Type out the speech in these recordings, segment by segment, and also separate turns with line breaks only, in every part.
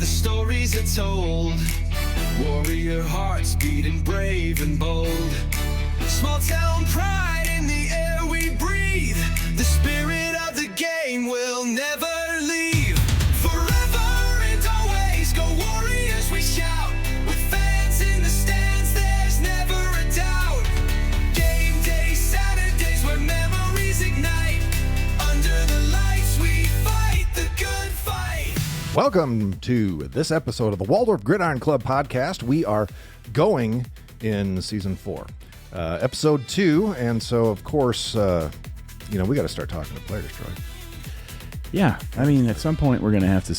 the stories are told. Warrior hearts beating brave and bold. Small town pride in the air we breathe. The spirit of the game will never leave. Forever and always go Warriors, we shout. With fans in the stands, there's never a doubt. Game day Saturdays where memories ignite. Under the lights we fight the good fight.
Welcome to this episode of the Waldorf Gridiron Club podcast. We are going in season 4. Episode 2, and so of course, we got to start talking to players, Troy.
Yeah, I mean, at some point we're going to have to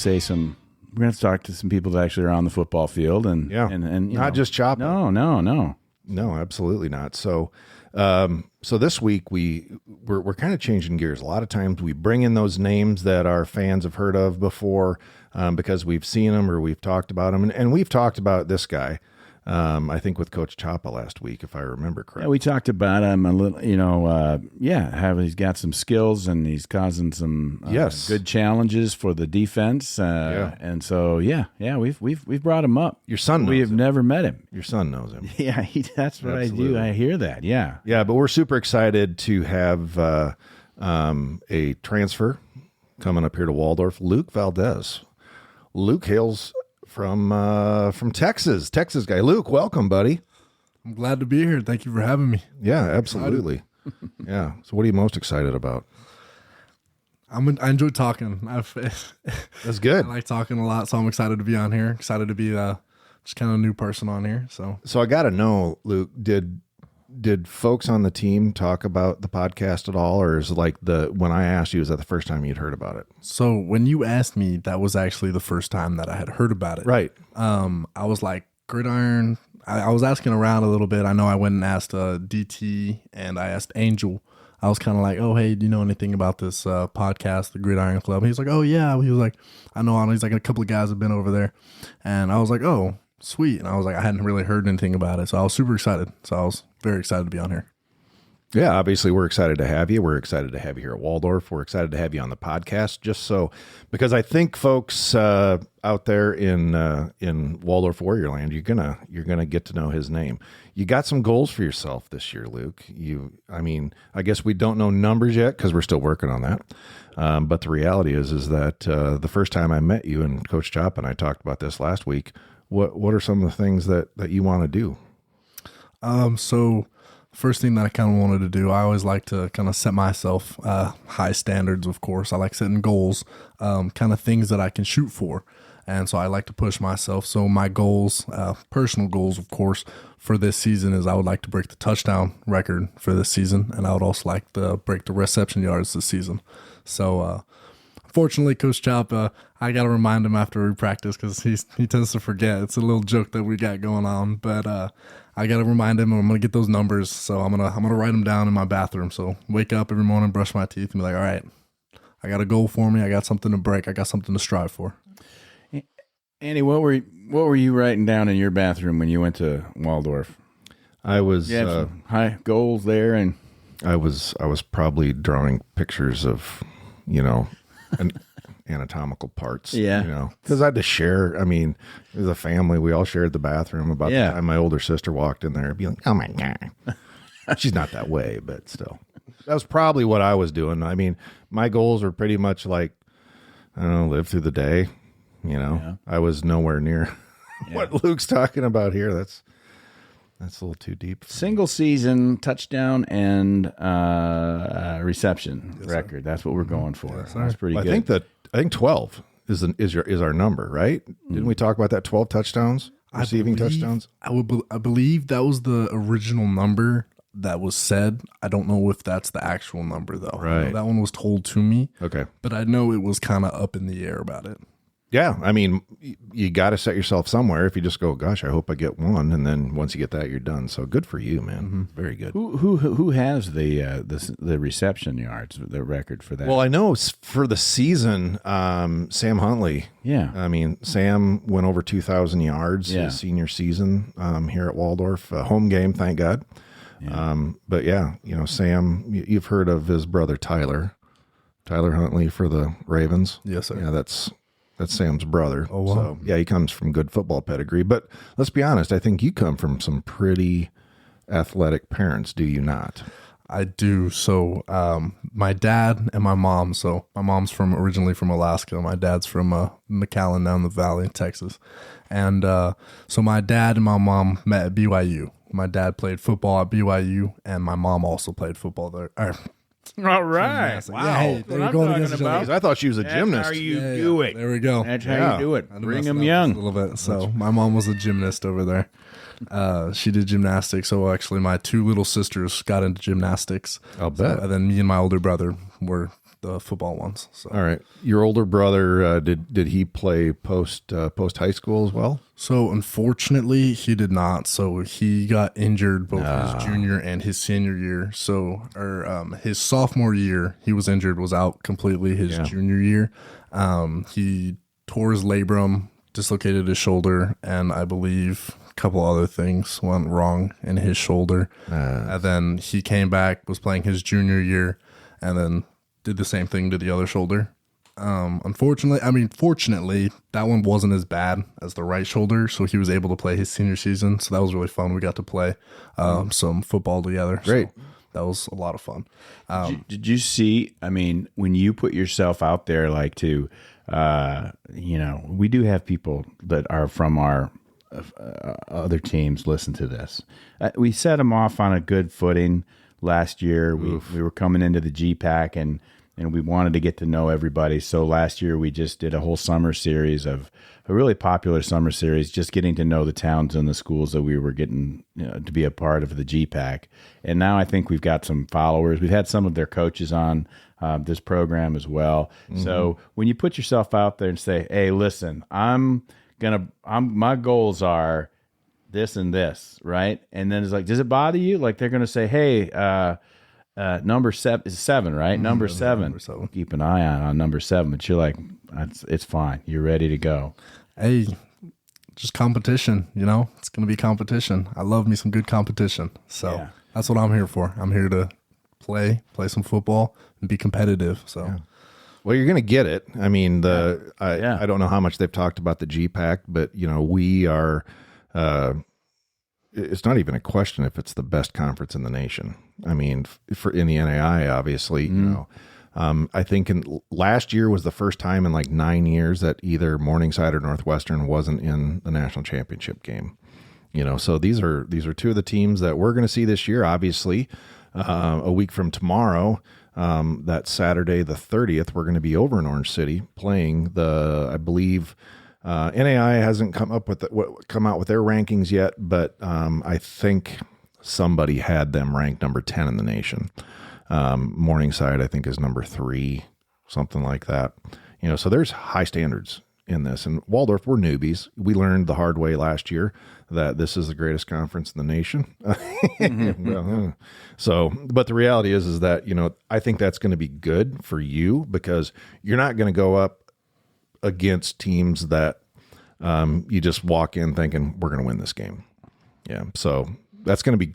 we're going to talk to some people that actually are on the football field, and
not just chopping.
No,
absolutely not. So this week we're kind of changing gears. A lot of times we bring in those names that our fans have heard of before because we've seen them or we've talked about them, and we've talked about this guy. I think with Coach Chapa last week, if I remember correctly.
Yeah, we talked about him a little, how he's got some skills and he's causing some good challenges for the defense. And so, we've brought him up.
Your son knows
We have
him.
never met him.
Your son knows him.
Yeah, that's what
Absolutely.
I do. I hear that, yeah.
Yeah, but we're super excited to have a transfer coming up here to Waldorf, Luke Valdez. Luke hails from Texas guy. Luke, welcome, buddy.
I'm glad to be here. Thank you for having me.
Yeah, absolutely. Yeah. So what are you most excited about?
I enjoy talking.
That's good.
I like talking a lot, so I'm excited to be on here. Excited to be just kind of a new person on here. So
I got to know, Luke, did folks on the team talk about the podcast at all, or is it like when I asked you, is that the first time you'd heard about it?
So when you asked me, that was actually the first time that I had heard about it.
Right.
I was like, Gridiron. I was asking around a little bit. I know I went and asked DT and I asked Angel. I was kind of like, oh, hey, do you know anything about this podcast, the Gridiron Club? He's like, oh, yeah. He was like, I know. He's like, a couple of guys have been over there. And I was like, oh, sweet. And I was like, I hadn't really heard anything about it. So I was super excited. So I was very excited to be on here.
Yeah, obviously we're excited to have you. We're excited to have you here at Waldorf. We're excited to have you on the podcast because I think folks out there in Waldorf Warriorland, you're gonna get to know his name. You got some goals for yourself this year, Luke. I guess we don't know numbers yet because we're still working on that. But the reality is that the first time I met you and Coach Chop and I talked about this last week, what are some of the things that you want to do?
So first thing that I kind of wanted to do, I always like to kind of set myself high standards, of course. I like setting goals, kind of things that I can shoot for. And so I like to push myself. So my goals, personal goals, of course, for this season is I would like to break the touchdown record for this season. And I would also like to break the reception yards this season. So fortunately, Coach Chop, I got to remind him after we practice because he tends to forget. It's a little joke that we got going on, but I got to remind him I'm going to get those numbers. So I'm gonna write them down in my bathroom. So wake up every morning, brush my teeth, and be like, all right, I got a goal for me. I got something to break. I got something to strive for.
Andy, what were you writing down in your bathroom when you went to Waldorf?
I was
some high goals there, and
I was probably drawing pictures of, anatomical parts.
Yeah.
Because I had to share. I mean, it was a family. We all shared the bathroom. About the time my older sister walked in there, I'd be like, oh my God. She's not that way, but still. That was probably what I was doing. I mean, my goals were pretty much like, I don't know, live through the day. I was nowhere near what Luke's talking about here. That's a little too deep.
Single season touchdown and reception record. That's what we're going for.
Yes,
That's pretty good.
I think 12 is our number, right? Didn't we talk about that? 12 touchdowns, receiving touchdowns.
I believe that was the original number that was said. I don't know if that's the actual number though.
Right.
That one was told to me.
Okay.
But I know it was kind of up in the air about it.
Yeah, I mean, you got to set yourself somewhere. If you just go, gosh, I hope I get one, and then once you get that, you're done. So good for you, man. Mm-hmm. Very good.
Who has the reception yards, the record for that?
Well, I know for the season, Sam Huntley.
Yeah,
I mean, Sam went over 2,000 yards his senior season here at Waldorf. Home game, thank God. Yeah. But yeah, Sam, you've heard of his brother Tyler Huntley for the Ravens.
Yes, sir.
Yeah, that's That's Sam's brother.
Oh, wow.
So, yeah, he comes from good football pedigree. But let's be honest, I think you come from some pretty athletic parents, do you not?
I do. So my dad and my mom. So my mom's originally from Alaska. My dad's from McAllen down the valley in Texas. And so my dad and my mom met at BYU. My dad played football at BYU, and my mom also played football there.
All right. Wow.
Yeah, hey, they were going against each other.
I thought she was a gymnast.
That's how you do it.
There we go.
That's how you do it. Bring them young.
A little bit. So my mom was a gymnast over there. She did gymnastics. So actually, my two little sisters got into gymnastics.
I'll bet.
And then me and my older brother were the football ones. So.
All right. Your older brother, did he play post high school as well?
So unfortunately, he did not. So he got injured both his junior and his senior year. So his sophomore year, he was injured, was out completely. His junior year, he tore his labrum, dislocated his shoulder, and I believe a couple other things went wrong in his shoulder. And then he came back, was playing his junior year, and then did the same thing to the other shoulder. Fortunately, that one wasn't as bad as the right shoulder, so he was able to play his senior season. So that was really fun. We got to play some football together.
Great.
So that was a lot of fun.
Did you see, when you put yourself out there, like to, we do have people that are from our other teams listen to this. We set them off on a good footing last year. We were coming into the GPAC and we wanted to get to know everybody. So last year we just did a whole summer series of a really popular summer series, just getting to know the towns and the schools that we were getting to be a part of the GPAC. And now I think we've got some followers. We've had some of their coaches on this program as well. Mm-hmm. So when you put yourself out there and say, hey, listen, my goals are this and this, right? And then it's like, does it bother you? Like they're going to say, hey, number 7 is 7, right? Mm-hmm. Number 7. Keep an eye on number 7, but you're like, it's fine. You're ready to go.
Hey, just competition, it's going to be competition. I love me some good competition. So that's what I'm here for. I'm here to play some football and be competitive. So,
Well, you're going to get it. I mean, I don't know how much they've talked about the GPAC, but we are, it's not even a question if it's the best conference in the nation. I mean, in the NAI, obviously, I think last year was the first time in like 9 years that either Morningside or Northwestern wasn't in the national championship game. So these are two of the teams that we're going to see this year. Obviously, a week from tomorrow, that Saturday the 30th, we're going to be over in Orange City playing I believe. NAI hasn't come out with their rankings yet, but I think somebody had them ranked number 10 in the nation. Morningside, I think, is number 3, something like that. So there's high standards in this. And Waldorf, we're newbies. We learned the hard way last year that this is the greatest conference in the nation. But the reality is that, I think that's going to be good for you because you're not going to go up against teams that you just walk in thinking we're going to win this game. Yeah. So it's going to be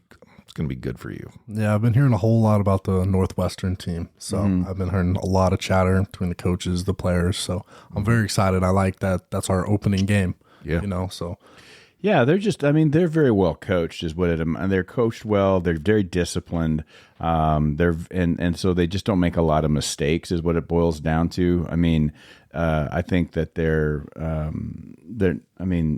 good for you.
Yeah. I've been hearing a whole lot about the Northwestern team. So I've been hearing a lot of chatter between the coaches, the players. So I'm very excited. I like that. That's our opening game.
Yeah.
So.
Yeah, they're very well coached is what they're coached well. They're very disciplined. And so they just don't make a lot of mistakes is what it boils down to. I think that they're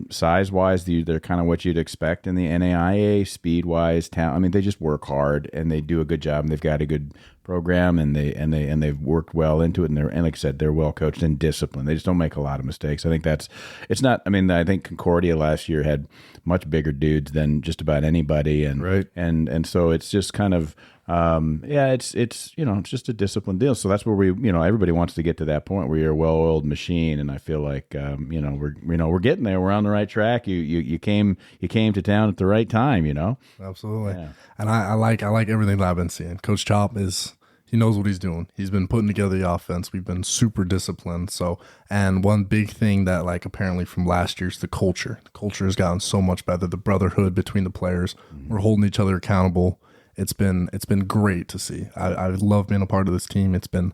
size-wise, they're kind of what you'd expect in the NAIA, speed-wise, talent. They just work hard and they do a good job and they've got a good program and they've worked well into it and like I said, they're well coached and disciplined. They just don't make a lot of mistakes. I think I think Concordia last year had much bigger dudes than just about anybody and
right.
And so it's just kind of it's just a disciplined deal. So that's where we, everybody wants to get to that point where you're a well-oiled machine. And I feel like, we're getting there. We're on the right track. You came to town at the right time,
Absolutely.
Yeah.
And I like everything that I've been seeing. Coach Chop he knows what he's doing. He's been putting together the offense. We've been super disciplined. So, and one big thing that apparently from last year's the culture. The culture has gotten so much better. The brotherhood between the players. Mm-hmm. We're holding each other accountable. It's been great to see. I love being a part of this team. It's been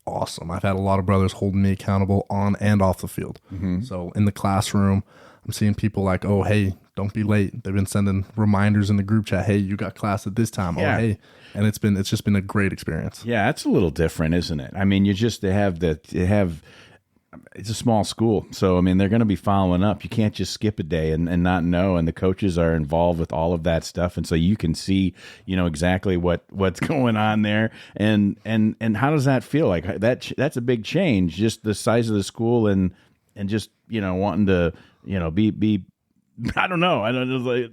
awesome. I've had a lot of brothers holding me accountable on and off the field. So in the classroom, I'm seeing people like, oh, hey, don't be late. They've been sending reminders in the group chat. Hey, you got class at this time.
Yeah.
Oh, hey. And it's just been a great experience.
Yeah, it's a little different, isn't it? I mean, it's a small school. So, I mean, they're going to be following up. You can't just skip a day and not know. And the coaches are involved with all of that stuff. And so you can see, exactly what's going on there. And how does that feel? Like that's a big change, just the size of the school and just, wanting to, be I don't know.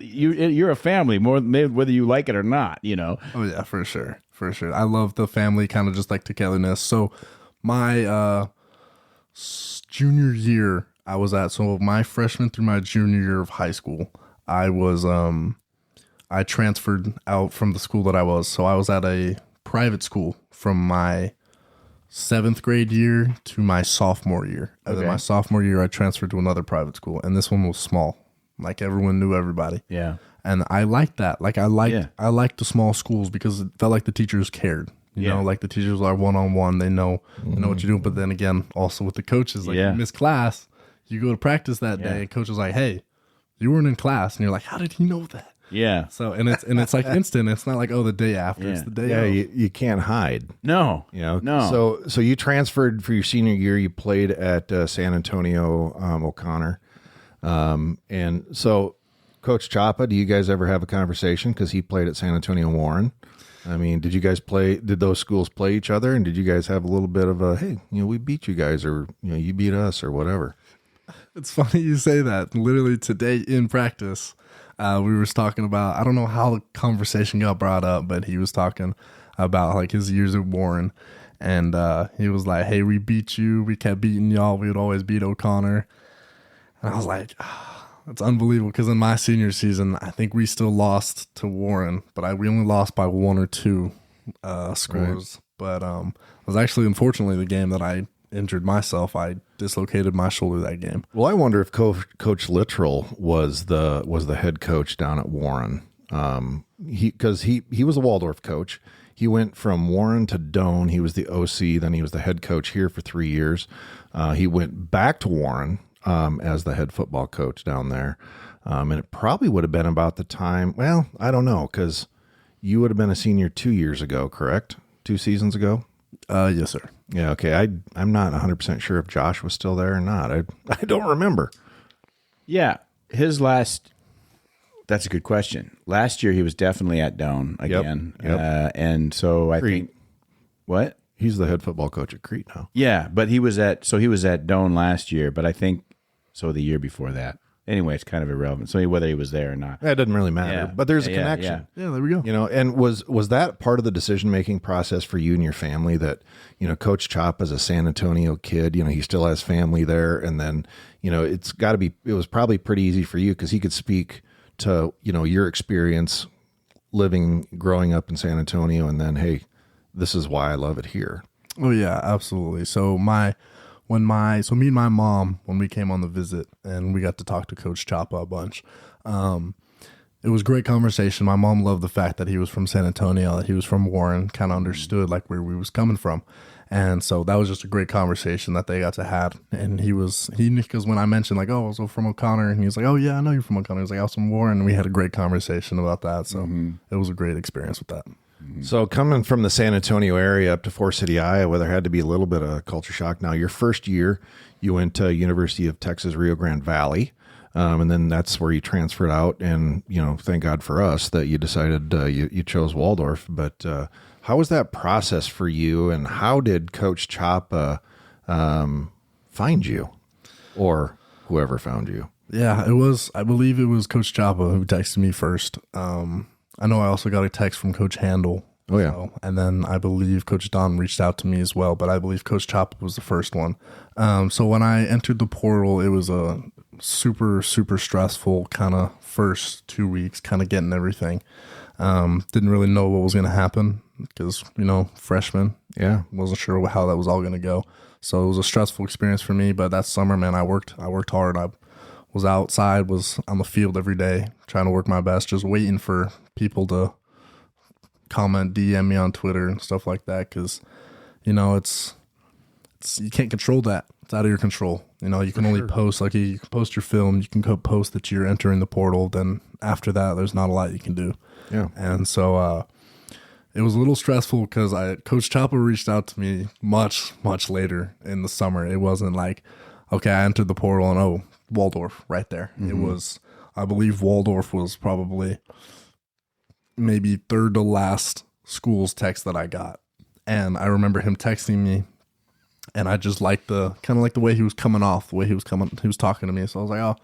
You're a family more whether you like it or not,
Oh, yeah, for sure. For sure. I love the family, kind of just like togetherness. So my junior year, so my freshman through my junior year of high school, I transferred out from the school that I was. So I was at a private school from my 7th grade year to my sophomore year. And then my sophomore year, I transferred to another private school. And this one was small. Like everyone knew everybody.
Yeah.
And I liked that. Like I liked the small schools because it felt like the teachers cared. You know, like the teachers are one-on-one. They know what you're doing. But then again, also with the coaches, like you miss class, you go to practice that day, and coach is like, "Hey, you weren't in class," and you're like, "How did he know that?"
Yeah.
So it's like instant. It's not like the day after. It's the day.
Yeah,
of.
you can't hide.
No.
No. So you transferred for your senior year. You played at San Antonio O'Connor, and so Coach Chapa, do you guys ever have a conversation? Because he played at San Antonio Warren. I mean, did those schools play each other? And did you guys have a little bit of a, hey, we beat you guys, or, you beat us, or whatever?
It's funny you say that. Literally today in practice, we were talking about, I don't know how the conversation got brought up, but he was talking about like his years at Warren. And he was like, hey, we beat you. We kept beating y'all. We would always beat O'Connor. And I was like, it's unbelievable because in my senior season, I think we still lost to Warren, but we only lost by 1 or 2 scores. Right. But it was actually, unfortunately, the game that I injured myself. I dislocated my shoulder that game.
Well, I wonder if Coach Littrell was the head coach down at Warren. Because he was a Waldorf coach. He went from Warren to Doane. He was the OC. Then he was the head coach here for 3 years. He went back to Warren as the head football coach down there. And it probably would have been about the time, well, I don't know, because you would have been a senior 2 years ago, correct? 2 seasons ago?
Yes, sir.
Yeah, okay. I'm not 100% sure if Josh was still there or not. I don't remember.
Yeah, that's a good question. Last year he was definitely at Doane again. Yep. And so I think, what?
He's the head football coach at Crete now.
Yeah, but he was at Doane last year, but I think so the year before that. Anyway, it's kind of irrelevant. So whether he was there or not.
That doesn't really matter. But there's a connection.
Yeah, there we go.
And was that part of the decision-making process for you and your family that, Coach Chop is a San Antonio kid, he still has family there. And then, it was probably pretty easy for you because he could speak to, your experience growing up in San Antonio. And then, hey, this is why I love it here.
Oh yeah, absolutely. So me and my mom, when we came on the visit and we got to talk to Coach Chapa a bunch, it was a great conversation. My mom loved the fact that he was from San Antonio, that he was from Warren, kind of understood like where we was coming from. And so that was just a great conversation that they got to have. And because when I mentioned like, oh, I was from O'Connor, and he was like, oh yeah, I know you're from O'Connor. He was like, I was from Warren. And we had a great conversation about that. So it was a great experience with that.
So coming from the San Antonio area up to Forest City, Iowa, there had to be a little bit of culture shock. Now, your first year, you went to University of Texas, Rio Grande Valley, and then that's where you transferred out. And, thank God for us that you decided you chose Waldorf. But how was that process for you, and how did Coach Chapa find you, or whoever found you?
Yeah, I believe it was Coach Chapa who texted me first. I know I also got a text from Coach Handel.
Oh, yeah.
And then I believe Coach Don reached out to me as well, but I believe Coach Chapa was the first one. So when I entered the portal, it was a super, super stressful kind of first 2 weeks, kind of getting everything. Didn't really know what was going to happen because, freshman.
Yeah.
Wasn't sure how that was all going to go. So it was a stressful experience for me, but that summer, man, I worked hard. I was outside, was on the field every day, trying to work my best, just waiting for people to comment, DM me on Twitter and stuff like that. Cause you can't control that. It's out of your control. You know, you can only post, like you can post your film, you can go post that you're entering the portal. Then after that, there's not a lot you can do.
Yeah.
And so it was a little stressful because Coach Chapa reached out to me much later in the summer. It wasn't like, okay, I entered the portal and Waldorf right there. It was, I believe Waldorf was probably maybe third to last school's text that I got. And I remember him texting me, and I just liked the way he was coming off, the way he was talking to me. So I was like,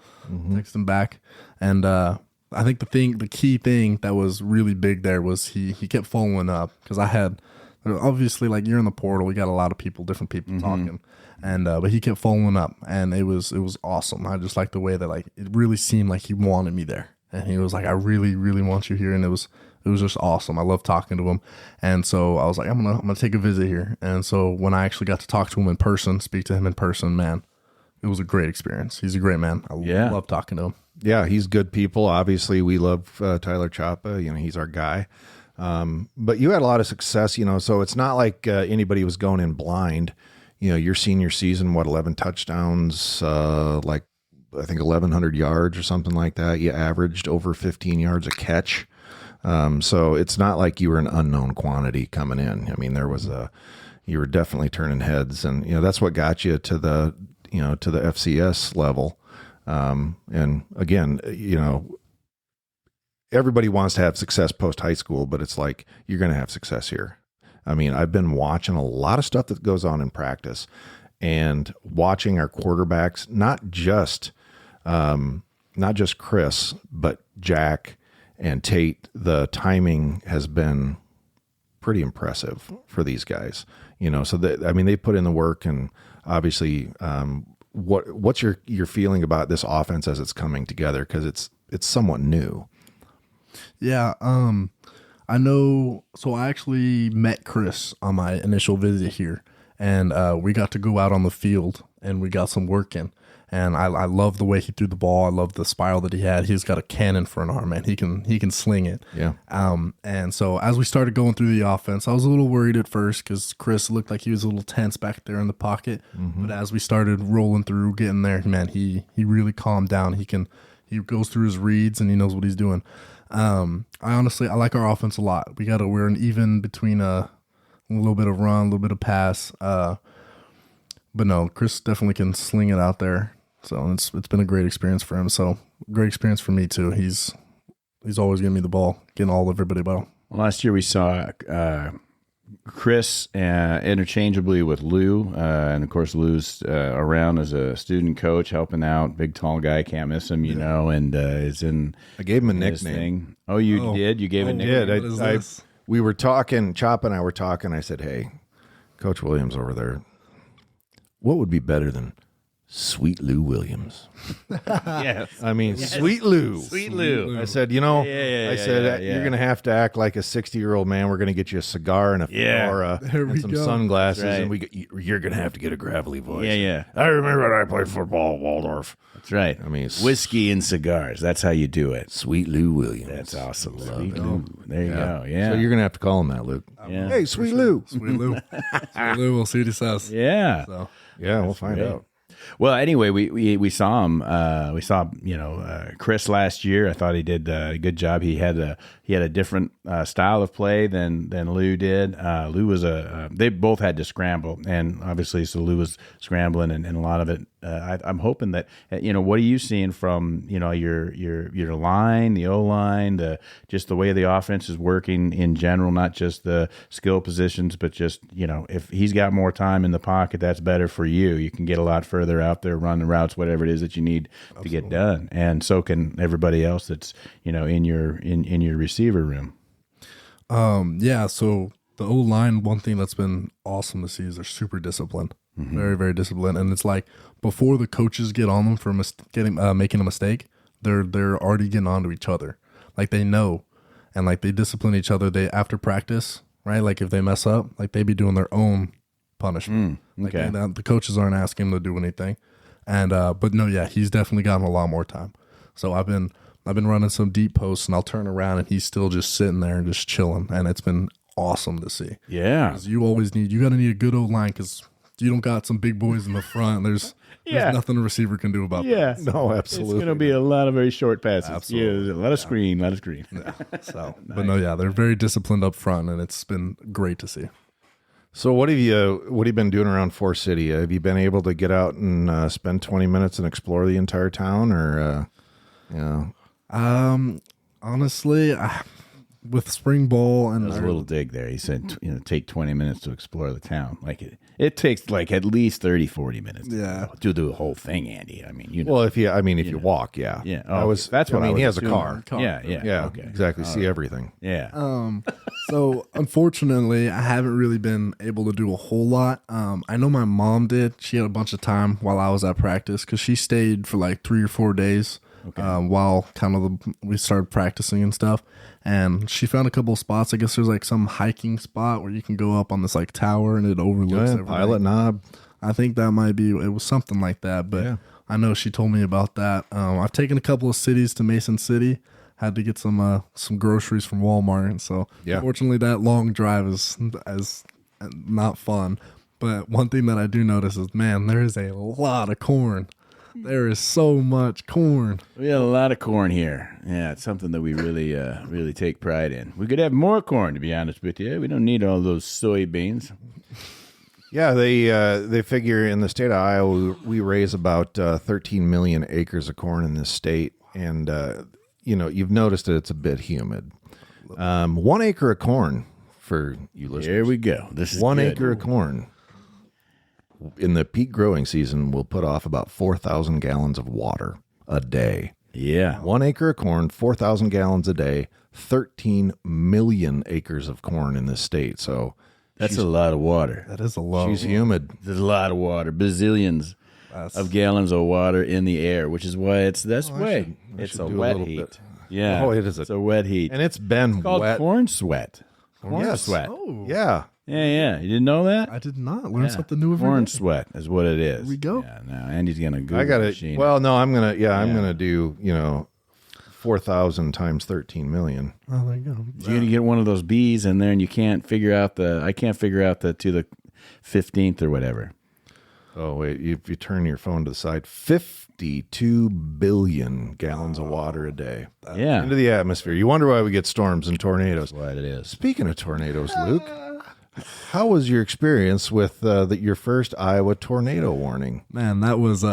text him back. And I think the key thing that was really big there was he kept following up, because I had, obviously, like, you're in the portal, we got a lot of people, different people talking, and but he kept following up, and it was awesome. I just liked the way that, like, it really seemed like he wanted me there, and he was like, I really, really want you here, and it was just awesome. I love talking to him. And so I was like, I'm gonna take a visit here. And so when I actually got to talk to him in person, speak to him in person, man, it was a great experience. He's a great man. I love talking to him.
Yeah, he's good people. Obviously, we love Tyler Chapa. You know, he's our guy. But you had a lot of success, you know, so it's not like anybody was going in blind. You know, your senior season, 11 touchdowns, like I think 1,100 yards or something like that. You averaged over 15 yards a catch. So it's not like you were an unknown quantity coming in. I mean, you were definitely turning heads, and, you know, that's what got you to the FCS level. And again, you know, everybody wants to have success post high school, but it's like, you're going to have success here. I mean, I've been watching a lot of stuff that goes on in practice, and watching our quarterbacks, not just Chris, but Jack and Tate. The timing has been pretty impressive for these guys, you know, so that, I mean, they put in the work, and obviously, what's your feeling about this offense as it's coming together? 'Cause it's somewhat new.
Yeah. I know. So I actually met Chris on my initial visit here, and we got to go out on the field and we got some work in. And I love the way he threw the ball. I love the spiral that he had. He's got a cannon for an arm, man. He can sling it.
Yeah.
And so as we started going through the offense, I was a little worried at first because Chris looked like he was a little tense back there in the pocket. But as we started rolling through, getting there, man, he really calmed down. He goes through his reads and he knows what he's doing. I like our offense a lot. We're an even between a little bit of run, a little bit of pass. But no, Chris definitely can sling it out there. So it's been a great experience for him. So great experience for me too. He's always giving me the ball, getting all of everybody ball.
Well, last year we saw Chris interchangeably with Lou, and of course Lou's around as a student coach, helping out. Big tall guy, can't miss him, you know, and is in.
I gave him a
his
nickname.
thing. Oh, you did? You gave a nickname?
Yeah, we were talking. Chop and I were talking. I said, "Hey, Coach Williams over there, what would be better than Sweet Lou Williams?"
Yes.
I mean, Sweet Lou.
Sweet Lou.
I said, you're going to have to act like a 60-year-old man. We're going to get you a cigar and a fedora and some sunglasses,
right.
and you're going to have to get a gravelly voice.
Yeah.
I remember when I played football at Waldorf.
That's right.
I mean,
whiskey and cigars. That's how you do it.
Sweet Lou Williams.
That's awesome. Sweet Lou. There you go. Yeah.
So you're going to have to call him that, Luke.
Yeah.
Hey, Sweet Lou.
Sweet Lou. Sweet Lou, we'll see what he says.
Yeah.
So.
Yeah, we'll find out.
Well, anyway, we saw him. We saw Chris last year. I thought he did a good job. He had a different style of play than Lou did. Lou was they both had to scramble, and obviously, so Lou was scrambling, and a lot of it. I'm hoping that what are you seeing from your line, the O line, just the way the offense is working in general, not just the skill positions, but just if he's got more time in the pocket, that's better for you. You can get a lot further out there, run the routes, whatever it is that you need to get done, and so can everybody else that's in your receiver room.
Yeah. So the O line, one thing that's been awesome to see is they're super disciplined. Very, very disciplined. And it's like before the coaches get on them for making a mistake, they're already getting on to each other. Like they know, and like they discipline each other. They after practice, right? Like if they mess up, like they be doing their own punishment.
Okay.
Like the coaches aren't asking him to do anything. And but no, yeah, he's definitely gotten a lot more time. So I've been running some deep posts, and I'll turn around and he's still just sitting there and just chilling, and it's been awesome to see.
Yeah.
'Cause you got to need a good O line, because you don't got some big boys in the front, there's nothing a receiver can do about
Yeah.
that.
No, absolutely.
It's going to be a lot of very short passes.
Absolutely.
Yeah, a lot of screen, a lot of screen.
So, but no, yeah, they're very disciplined up front, and it's been great to see.
So what have you been doing around Forest City? Have you been able to get out and spend 20 minutes and explore the entire town, or
Honestly, with spring ball and
There's a little dig there. He said, take 20 minutes to explore the town. Like it takes like at least 30, 40 minutes to do the whole thing, Andy. I mean,
well, if you walk, yeah.
Yeah.
That's what I mean. He has a
assuming.
car.
Yeah.
Okay. Exactly. See everything.
Yeah.
So unfortunately, I haven't really been able to do a whole lot. I know my mom did. She had a bunch of time while I was at practice because she stayed for like 3 or 4 days while we started practicing and stuff. And she found a couple of spots. I guess there's like some hiking spot where you can go up on this like tower and it overlooks everything.
Pilot Knob.
I think that might be, it was something like that, but I know she told me about that. I've taken a couple of cities to Mason City, had to get some groceries from Walmart. And so fortunately that long drive is not fun. But one thing that I do notice is, man, there is a lot of corn. There is so much corn.
We have a lot of corn here. Yeah, it's something that we really, really take pride in. We could have more corn, to be honest with you. We don't need all those soybeans.
Yeah, they figure in the state of Iowa we raise about 13 million acres of corn in this state, and you've noticed that it's a bit humid. 1 acre of corn for you listeners.
Here we go. This is
1
good.
acre of corn in the peak growing season will put off about 4,000 gallons of water a day.
Yeah.
1 acre of corn, 4,000 gallons a day, 13 million acres of corn in this state. So
That's a lot of water.
That is a lot.
she's humid.
There's a lot of water. Bazillions of gallons of water in the air, which is why it's this way. It's a
do a
wet
little
heat.
bit.
Yeah.
Oh, it is
It's a wet heat.
And it's been
called
wet.
corn sweat. Corn
Yes.
sweat.
Oh,
Yeah.
Yeah. You didn't know that?
I did not learn something new every
Corn
day.
sweat is what it is. Here
we go.
Yeah, now Andy's going to Google
I got
machine
it. Well, no, I'm going to do, 4,000 times 13 million.
Oh, there you go.
You're going to get one of those bees in there and you can't figure out I can't figure out to the 15th or whatever.
Oh, wait, if you turn your phone to the side, 52 billion gallons of water a day
Yeah.
into the atmosphere. You wonder why we get storms and tornadoes.
What it is.
Speaking of tornadoes, Luke, how was your experience with your first Iowa tornado warning?
Man, that was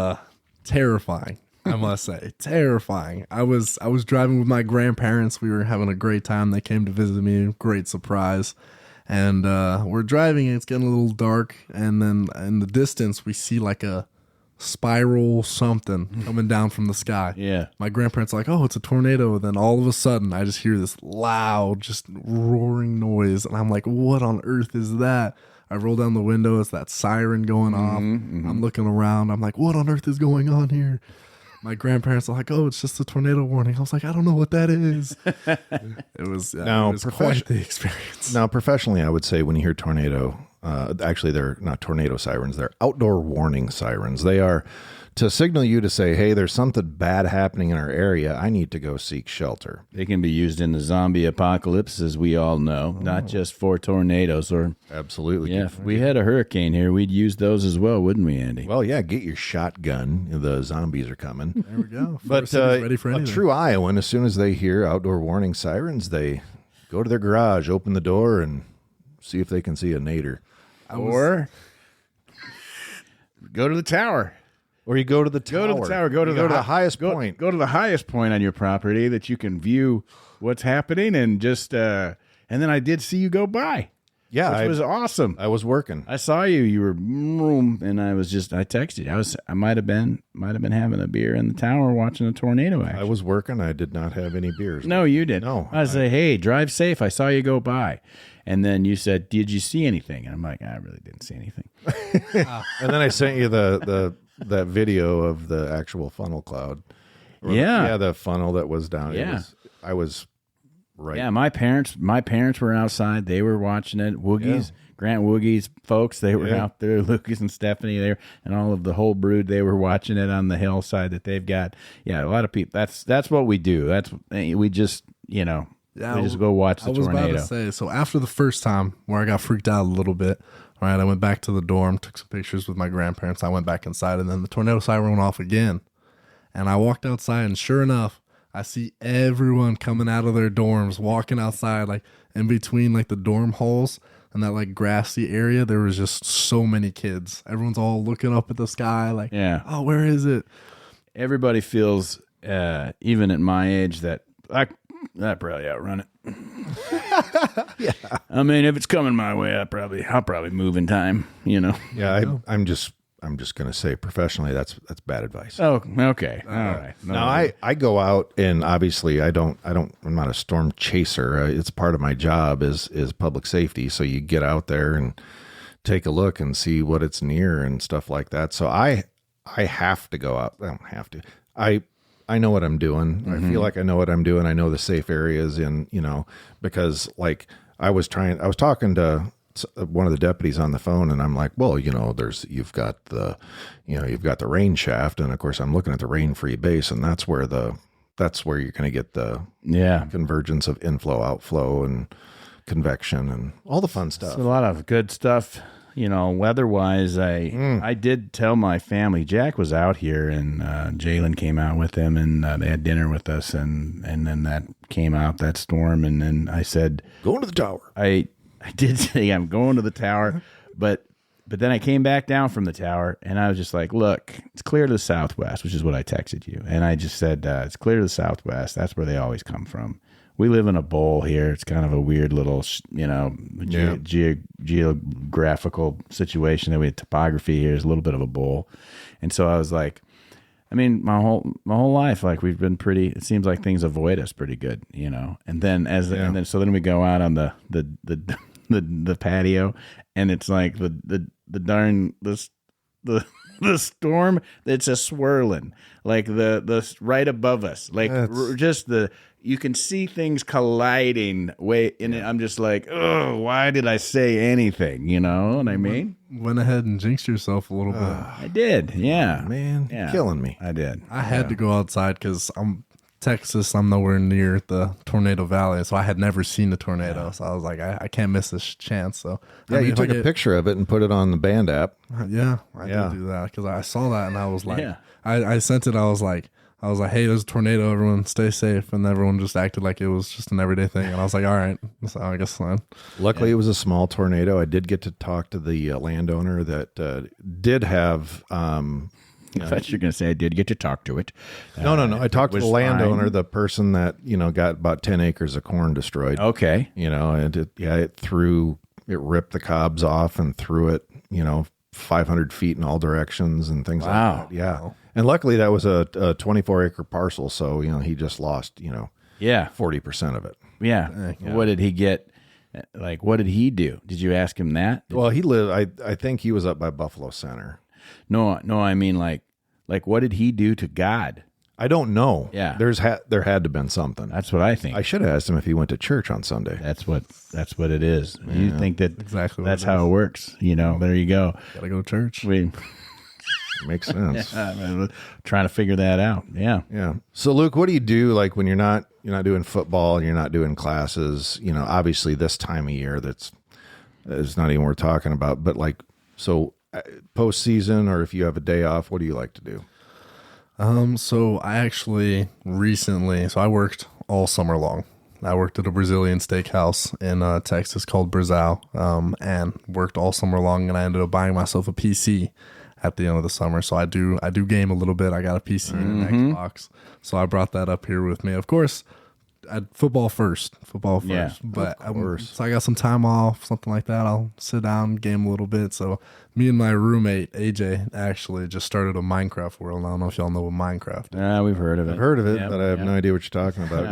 terrifying. I must say, terrifying. I was driving with my grandparents. We were having a great time. They came to visit me. Great surprise. And we're driving. It's getting a little dark. And then in the distance, we see like a spiral something coming down from the sky.
Yeah.
My grandparents are like, oh, it's a tornado. And then all of a sudden, I just hear this loud, just roaring noise. And I'm like, what on earth is that? I roll down the window. It's that siren going off. I'm looking around. I'm like, what on earth is going on here? My grandparents are like, oh, it's just a tornado warning. I was like, I don't know what that is. It was quite the experience.
Now, professionally, I would say when you hear tornado, actually, they're not tornado sirens. They're outdoor warning sirens. They are to signal you to say, hey, there's something bad happening in our area. I need to go seek shelter.
They can be used in the zombie apocalypse, as we all know, not just for tornadoes. Or
Absolutely.
yeah, if we had a hurricane here, we'd use those as well, wouldn't we, Andy?
Well, yeah, get your shotgun. The zombies are coming.
There we go.
But
Ready for
a
anything.
true Iowan, as soon as they hear outdoor warning sirens, they go to their garage, open the door, and see if they can see a nader.
Or go to the tower.
Or you go to the tower.
Go to the tower. Go to
the highest point.
Go to the highest point on your property that you can view what's happening, and just and then I did see you go by.
Yeah,
which was awesome.
I was working.
I saw you. You were, and I texted you. I might have been having a beer in the tower watching a tornado action.
I was working. I did not have any beers.
No, you did.
No,
I say, hey, drive safe. I saw you go by. And then you said, did you see anything? And I'm like, I really didn't see anything.
And then I sent you that video of the actual funnel cloud.
Yeah.
The funnel that was down.
Yeah.
I was right.
Yeah, my parents were outside. They were watching it. Woogie's, Grant Woogie's folks, they were out there. Lucas and Stephanie there, and all of the whole brood. They were watching it on the hillside that they've got. Yeah, a lot of people. That's what we do. We just we just go watch the tornado.
I was about to say, so after the first time where I got freaked out a little bit, All right, I went back to the dorm, took some pictures with my grandparents. I went back inside, and then the tornado siren went off again. And I walked outside, and sure enough, I see everyone coming out of their dorms, walking outside, like in between like the dorm halls and that like grassy area. There was just so many kids. Everyone's all looking up at the sky, like, oh, where is it?
Everybody feels, even at my age, that I probably outrun it.
Yeah.
I mean, if it's coming my way, I'll probably move in time, you know?
Yeah. I'm just going to say professionally, that's bad advice.
Oh, okay. All right.
Now I go out and obviously I'm not a storm chaser. It's part of my job is public safety. So you get out there and take a look and see what it's near and stuff like that. So I have to go out. I don't have to. I know what I'm doing. I feel like I know what I'm doing. I know the safe areas because like I was talking to one of the deputies on the phone and I'm like, well, you've got the rain shaft. And of course I'm looking at the rain free base and that's where you're going to get the convergence of inflow, outflow and convection and all the fun stuff.
It's a lot of good stuff. Weather-wise, I did tell my family. Jack was out here, and Jalen came out with him, and they had dinner with us, and then that came out, that storm, and then I said,
going to the tower.
I did say I'm going to the tower, but then I came back down from the tower, and I was just like, look, it's clear to the southwest, which is what I texted you, and I just said, it's clear to the southwest. That's where they always come from. We live in a bowl here. It's kind of a weird little, geographical situation that topography here is a little bit of a bowl. And so I was like, I mean, my whole life, like we've been it seems like things avoid us pretty good, and then, so then we go out on the patio and it's like the storm that's a swirling, like the right above us, like you can see things colliding and I'm just like, oh, why did I say anything? You know what I mean?
Went ahead and jinxed yourself a little bit.
I did. Yeah,
man,
yeah.
Killing me.
I did.
I had to go outside because I'm Texas. I'm nowhere near the tornado valley, so I had never seen a tornado. Yeah. So I was like, I can't miss this chance. So
you took a picture of it and put it on the band app.
Yeah, I did do that because I saw that and I was like, I sent it. I was like, hey, there's a tornado. Everyone stay safe. And everyone just acted like it was just an everyday thing. And I was like, all right. So I guess fine.
Luckily, it was a small tornado. I did get to talk to the landowner that did have...
I thought you were going to say I did get to talk to it.
No. I talked to the landowner, the person that, got about 10 acres of corn destroyed.
Okay.
And it ripped the cobs off and threw it, 500 feet in all directions and things like that. Yeah. Wow. And luckily that was a 24-acre parcel. So, he just lost, 40% of it.
Yeah. What did he get? Like, what did he do? Did you ask him that?
Well, he lived, I think he was up by Buffalo Center.
No, I mean like what did he do to God?
I don't know.
Yeah.
There had to have been something.
That's what I think.
I should have asked him if he went to church on Sunday.
That's what it is. Yeah. You think that
exactly
that's how it works. There you go.
Gotta go to church.
Makes sense.
Trying to figure that out. Yeah.
Yeah. So Luke, what do you do like when you're not doing football and you're not doing classes? Obviously this time of year that's not even worth talking about, but like so postseason or if you have a day off, what do you like to do?
So I actually I worked all summer long. I worked at a Brazilian steakhouse in Texas called Brazil, and worked all summer long, and I ended up buying myself a PC at the end of the summer. So I do game a little bit. I got a PC and an Xbox. So I brought that up here with me. Of course, football first.
Yeah,
but so I got some time off, something like that. I'll sit down, game a little bit. So me and my roommate AJ actually just started a Minecraft world. I don't know if y'all know what Minecraft is.
We've heard of it.
I've heard of it, but I have no idea what you're talking about.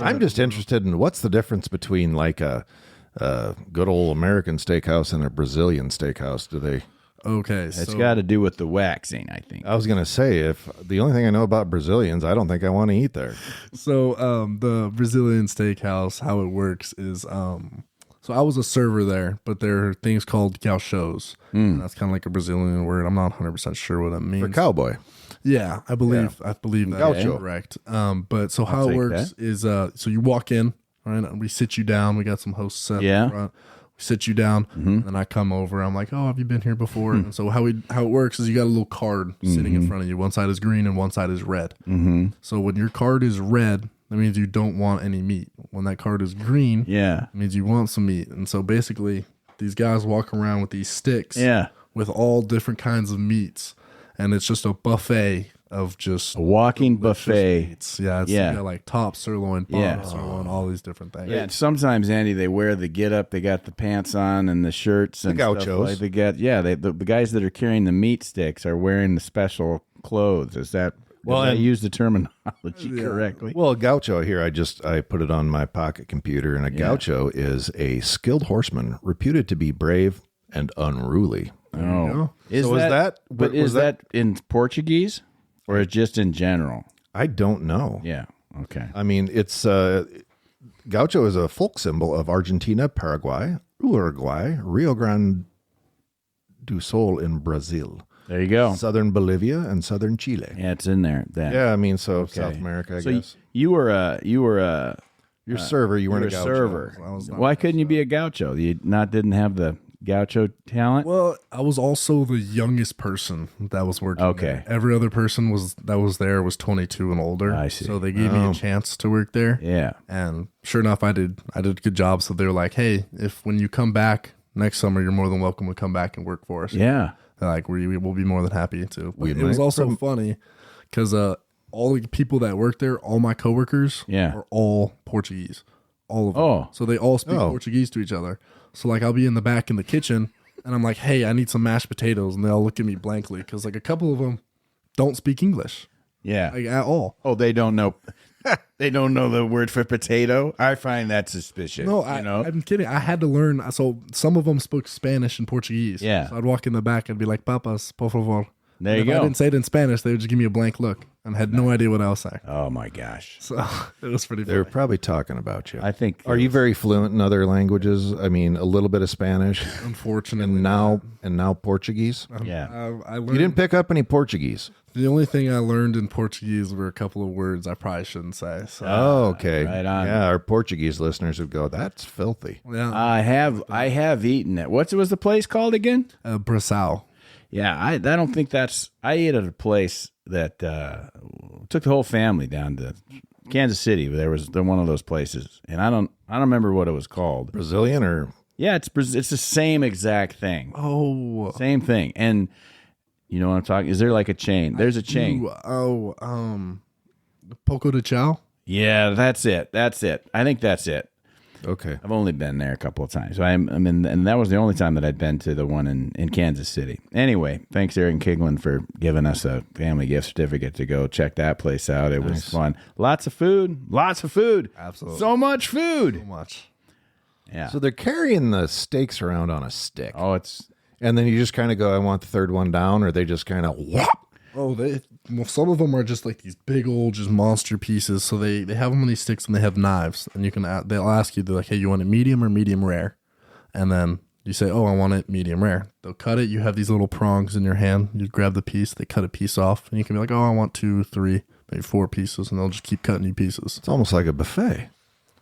I'm just interested in what's the difference between like a good old American steakhouse and a Brazilian steakhouse. Do they?
Okay,
it's got to do with the waxing, I think.
I was going to say, if the only thing I know about Brazilians, I don't think I want to eat there.
So the Brazilian steakhouse, how it works is, so I was a server there, but there are things called gauchos. And that's kind of like a Brazilian word. I'm not 100% sure what it means.
For cowboy.
Yeah, I believe that
Gaucho.
is correct. But so how it works is, so you walk in, right? We sit you down. We got some hosts set up front. sit you down, and then I come over. I'm like, oh, have you been here before? And so how it works is you got a little card sitting in front of you. One side is green and one side is red. So when your card is red, that means you don't want any meat. When that card is green, it means you want some meat. And so basically, these guys walk around with these sticks with all different kinds of meats, and it's just a buffet of just
A walking buffet.
meats. Yeah, you got like top sirloin, bottom sirloin, all these different things.
Yeah, and sometimes, Andy, they wear the get up. They got the pants on and the shirts and
gauchos.
stuff like they get. Yeah, the guys that are carrying the meat sticks are wearing the special clothes. Is that?
Well,
did I
and-
use the terminology correctly?
Well, a gaucho here, I put it on my pocket computer, and a gaucho is a skilled horseman reputed to be brave and unruly.
Oh, is
So
that? But
was
is that in Portuguese or just in general?
I don't know.
Yeah. Okay.
I mean, it's gaucho is a folk symbol of Argentina, Paraguay, Uruguay, Rio Grande do Sul in Brazil,
There you go.
southern Bolivia, and southern Chile.
Yeah, it's in there. Then.
Yeah, I mean, so South America, I
So
guess.
you were a
You're a server. You weren't a
you're a
gaucho.
server.
I was not
Why couldn't you be a gaucho? You didn't have the gaucho talent.
Well, I was also the youngest person that was working.
Okay.
there. Every other person that was there was 22 and older.
I see.
So they gave me a chance to work there.
Yeah.
And sure enough, I did a good job. So they were like, hey, if when you come back next summer, you're more than welcome to come back and work for us.
Yeah.
They're like, we will be more than happy to. But
We
it was
might
also funny because all the people that work there, all my coworkers, are all Portuguese. All of them.
Oh.
So they all speak Portuguese to each other. So like I'll be in the back in the kitchen and I'm like, hey, I need some mashed potatoes. And they all look at me blankly because like a couple of them don't speak English
Yeah.
like at all.
Oh, they don't know. They don't know the word for potato. I find that suspicious.
No,
know.
I'm kidding. I had to learn. So some of them spoke Spanish and Portuguese.
Yeah.
So I'd walk in the back and be like, papas, por favor.
There
And
you
if I
go.
didn't say it in Spanish, they would just give me a blank look and had no idea what I was saying.
Oh my gosh.
So it was pretty
They're
funny.
probably talking about you.
I think.
Are you very fluent in other languages? I mean, a little bit of Spanish,
Unfortunately.
and now Portuguese.
Yeah.
I learned,
You didn't pick up any Portuguese.
the only thing I learned in Portuguese were a couple of words I probably shouldn't say. So
Oh, okay.
right on.
Yeah, our Portuguese listeners would go, "That's filthy."
yeah,
I have eaten it. What was the place called again?
Brasau.
Yeah, I don't think that's. I ate at a place that took the whole family down to Kansas City. They're one of those places, and I don't remember what it was called.
Brazilian or
Yeah, it's the same exact thing,
Oh,
same thing. And you know what I'm talking? Is there like a chain? There's a chain.
Poco de Chao.
Yeah, that's it. I think that's it.
okay.
I've only been there a couple of times. So I'm in, and that was the only time that I'd been to the one in Kansas City. Anyway, thanks Aaron Kiglin for giving us a family gift certificate to go check that place out. It was fun. Lots of food.
Absolutely.
So much food.
Much.
Yeah.
So they're carrying the steaks around on a stick,
Oh, it's
and then you just kind of go, "I want the third one down," or they just kind of whop.
Oh, some of them are just like these big old, just monster pieces. So they have them on these sticks and they have knives, and they'll ask you, they're like, hey, you want it medium or medium rare? And then you say, oh, I want it medium rare. They'll cut it. You have these little prongs in your hand. You grab the piece. They cut a piece off, and you can be like, oh, I want 2, 3, maybe 4 pieces, and they'll just keep cutting you pieces.
It's almost like a buffet.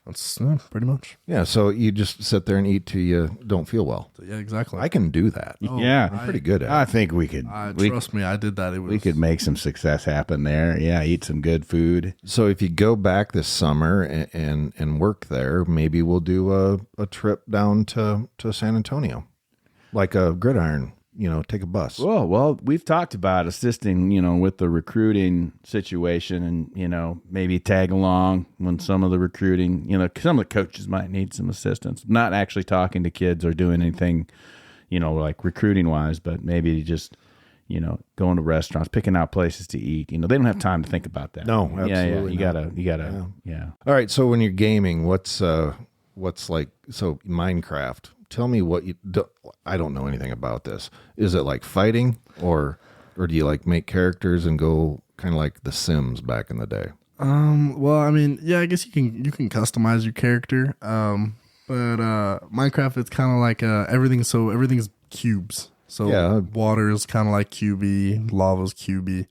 That's pretty much.
Yeah. So you just sit there and eat till you don't feel well.
So, yeah, exactly.
I can do that.
yeah.
I'm pretty good at
I
it.
think we could.
Trust me, I did that. It was
We could make some success happen there. Yeah, eat some good food.
So if you go back this summer and work there, maybe we'll do a trip down to San Antonio, like a gridiron. Take a bus.
Well, we've talked about assisting, with the recruiting situation and, maybe tag along when some of the recruiting, some of the coaches might need some assistance. Not actually talking to kids or doing anything, like recruiting wise, but maybe just, going to restaurants, picking out places to eat. They don't have time to think about that.
No,
Yeah.
absolutely
You
not.
gotta. Yeah.
All right. So when you're gaming, what's like Minecraft? Tell me what you do. I don't know anything about this. Is it like fighting or do you like make characters and go kind of like The Sims back in the day?
Well, I mean, yeah, I guess you can customize your character. But Minecraft, it's kind of like everything's cubes. So
Yeah.
water is kind of like cubey, lava's cubey.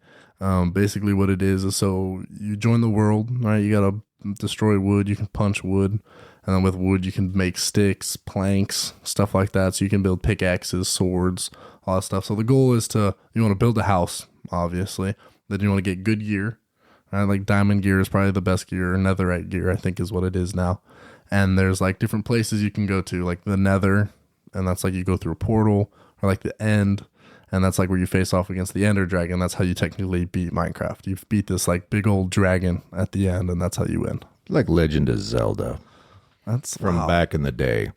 Basically what it is so you join the world, right? You gotta destroy wood, you can punch wood, And then with wood, you can make sticks, planks, stuff like that. So you can build pickaxes, swords, all that stuff. So the goal is you want to build a house, obviously. Then you want to get good gear. Right? Like diamond gear is probably the best gear. Netherite gear, I think, is what it is now. And there's like different places you can go to, like the Nether, and that's like you go through a portal, or like the End, and that's like where you face off against the Ender Dragon. That's how you technically beat Minecraft. You beat this like big old dragon at the end, and that's how you win.
Like Legend of Zelda.
That's
From back in the day.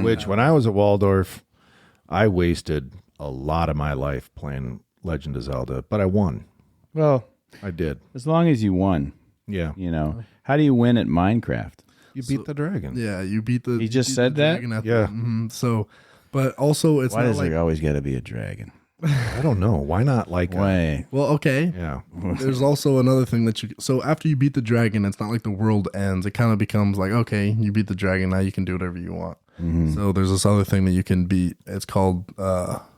Which, when I was at Waldorf, I wasted a lot of my life playing Legend of Zelda, but I won.
Well,
I did.
as long as you won,
Yeah.
how do you win at Minecraft?
You beat the dragon.
Yeah, you beat the.
He just
beat
said
the
that?
dragon at
Yeah.
So, but also it's
Why
not
does
like.
there always got to be a dragon?
I don't know. Why not like
Why?
Well, okay.
Yeah.
There's also another thing that you. So after you beat the dragon, it's not like the world ends. It kind of becomes like, okay, you beat the dragon, now you can do whatever you want. So there's this other thing that you can beat. It's called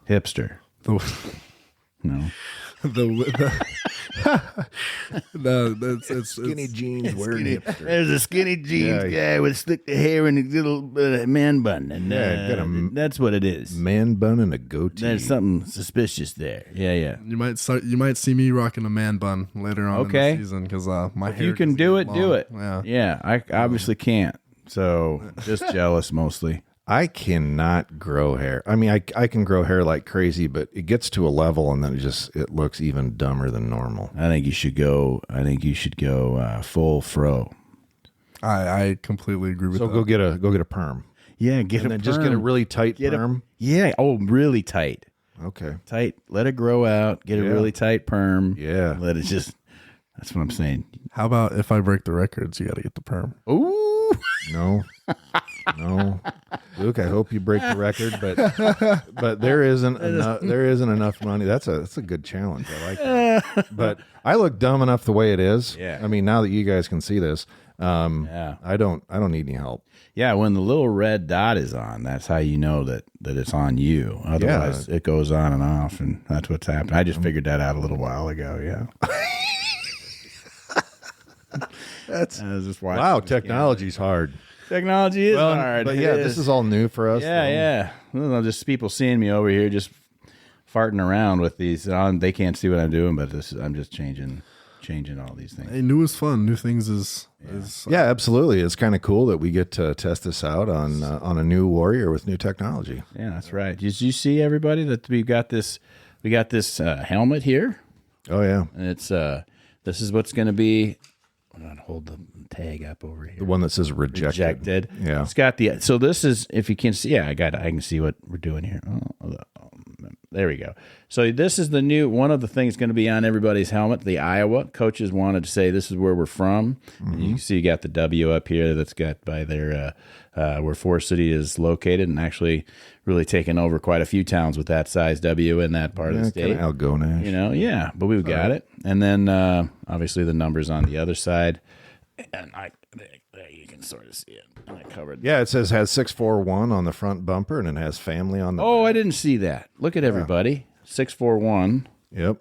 Hipster.
the
No.
it's
Skinny jeans wearing hipster.
There's a skinny jeans
Yeah.
guy with slick hair and a little man bun, and
Yeah, got a
that's what it is.
Man bun and a goatee.
There's something suspicious there. Yeah.
You might see me rocking a man bun later on
Okay.
in the season because my
If
hair.
you can
gets
do it,
long.
do it.
Yeah.
I obviously can't. So just jealous mostly.
I cannot grow hair. I mean, I can grow hair like crazy, but it gets to a level and then it looks even dumber than normal.
I think you should go. Full fro.
I completely agree with
So
that.
go get a perm.
Yeah,
And then just get a really tight perm.
Yeah. Oh, really tight.
Okay.
Tight. Let it grow out. Get a
Yeah.
really tight perm.
Yeah.
Let it just. That's what I'm saying.
How about if I break the records, you got to get the perm.
Ooh.
No. Luke, I hope you break the record, but there isn't enough money. That's a good challenge. I like that. But I look dumb enough the way it is.
Yeah.
I mean, now that you guys can see this,
Yeah.
I don't need any help.
Yeah, when the little red dot is on, that's how you know that it's on you. Otherwise, it goes on and off, and that's what's happening. I just figured that out a little while ago. Yeah. I was just watching.
Wow, technology's hard.
Technology is hard.
But
It
yeah, this is all new for us.
Yeah. Well, just people seeing me over here just farting around with these. They can't see what I'm doing, but I'm just changing all these things.
Hey, new is fun. New things is
Yeah, absolutely. It's kind of cool that we get to test this out on a new warrior with new technology.
Yeah, that's right. Did you see, everybody, that we got this helmet here?
Oh yeah,
And it's this is what's going to be. Hold on, hold the tag up over here.
the one that says rejected. Yeah.
It's got so this is, if you can see, yeah, I can see what we're doing here. There we go. So this is the new, one of the things going to be on everybody's helmet, the Iowa. Coaches wanted to say this is where we're from. And you can see you got the W up here that's got by their, where Forest City is located, and actually really taken over quite a few towns with that size W in that part of the state.
Kind of Algonash.
Yeah, but we've got it. And then obviously the numbers on the other side. And there you can sort of see it. I covered.
Yeah, it says has 641 on the front bumper, and it has family on the.
Oh, I didn't see that. Look at everybody. 641
Yep.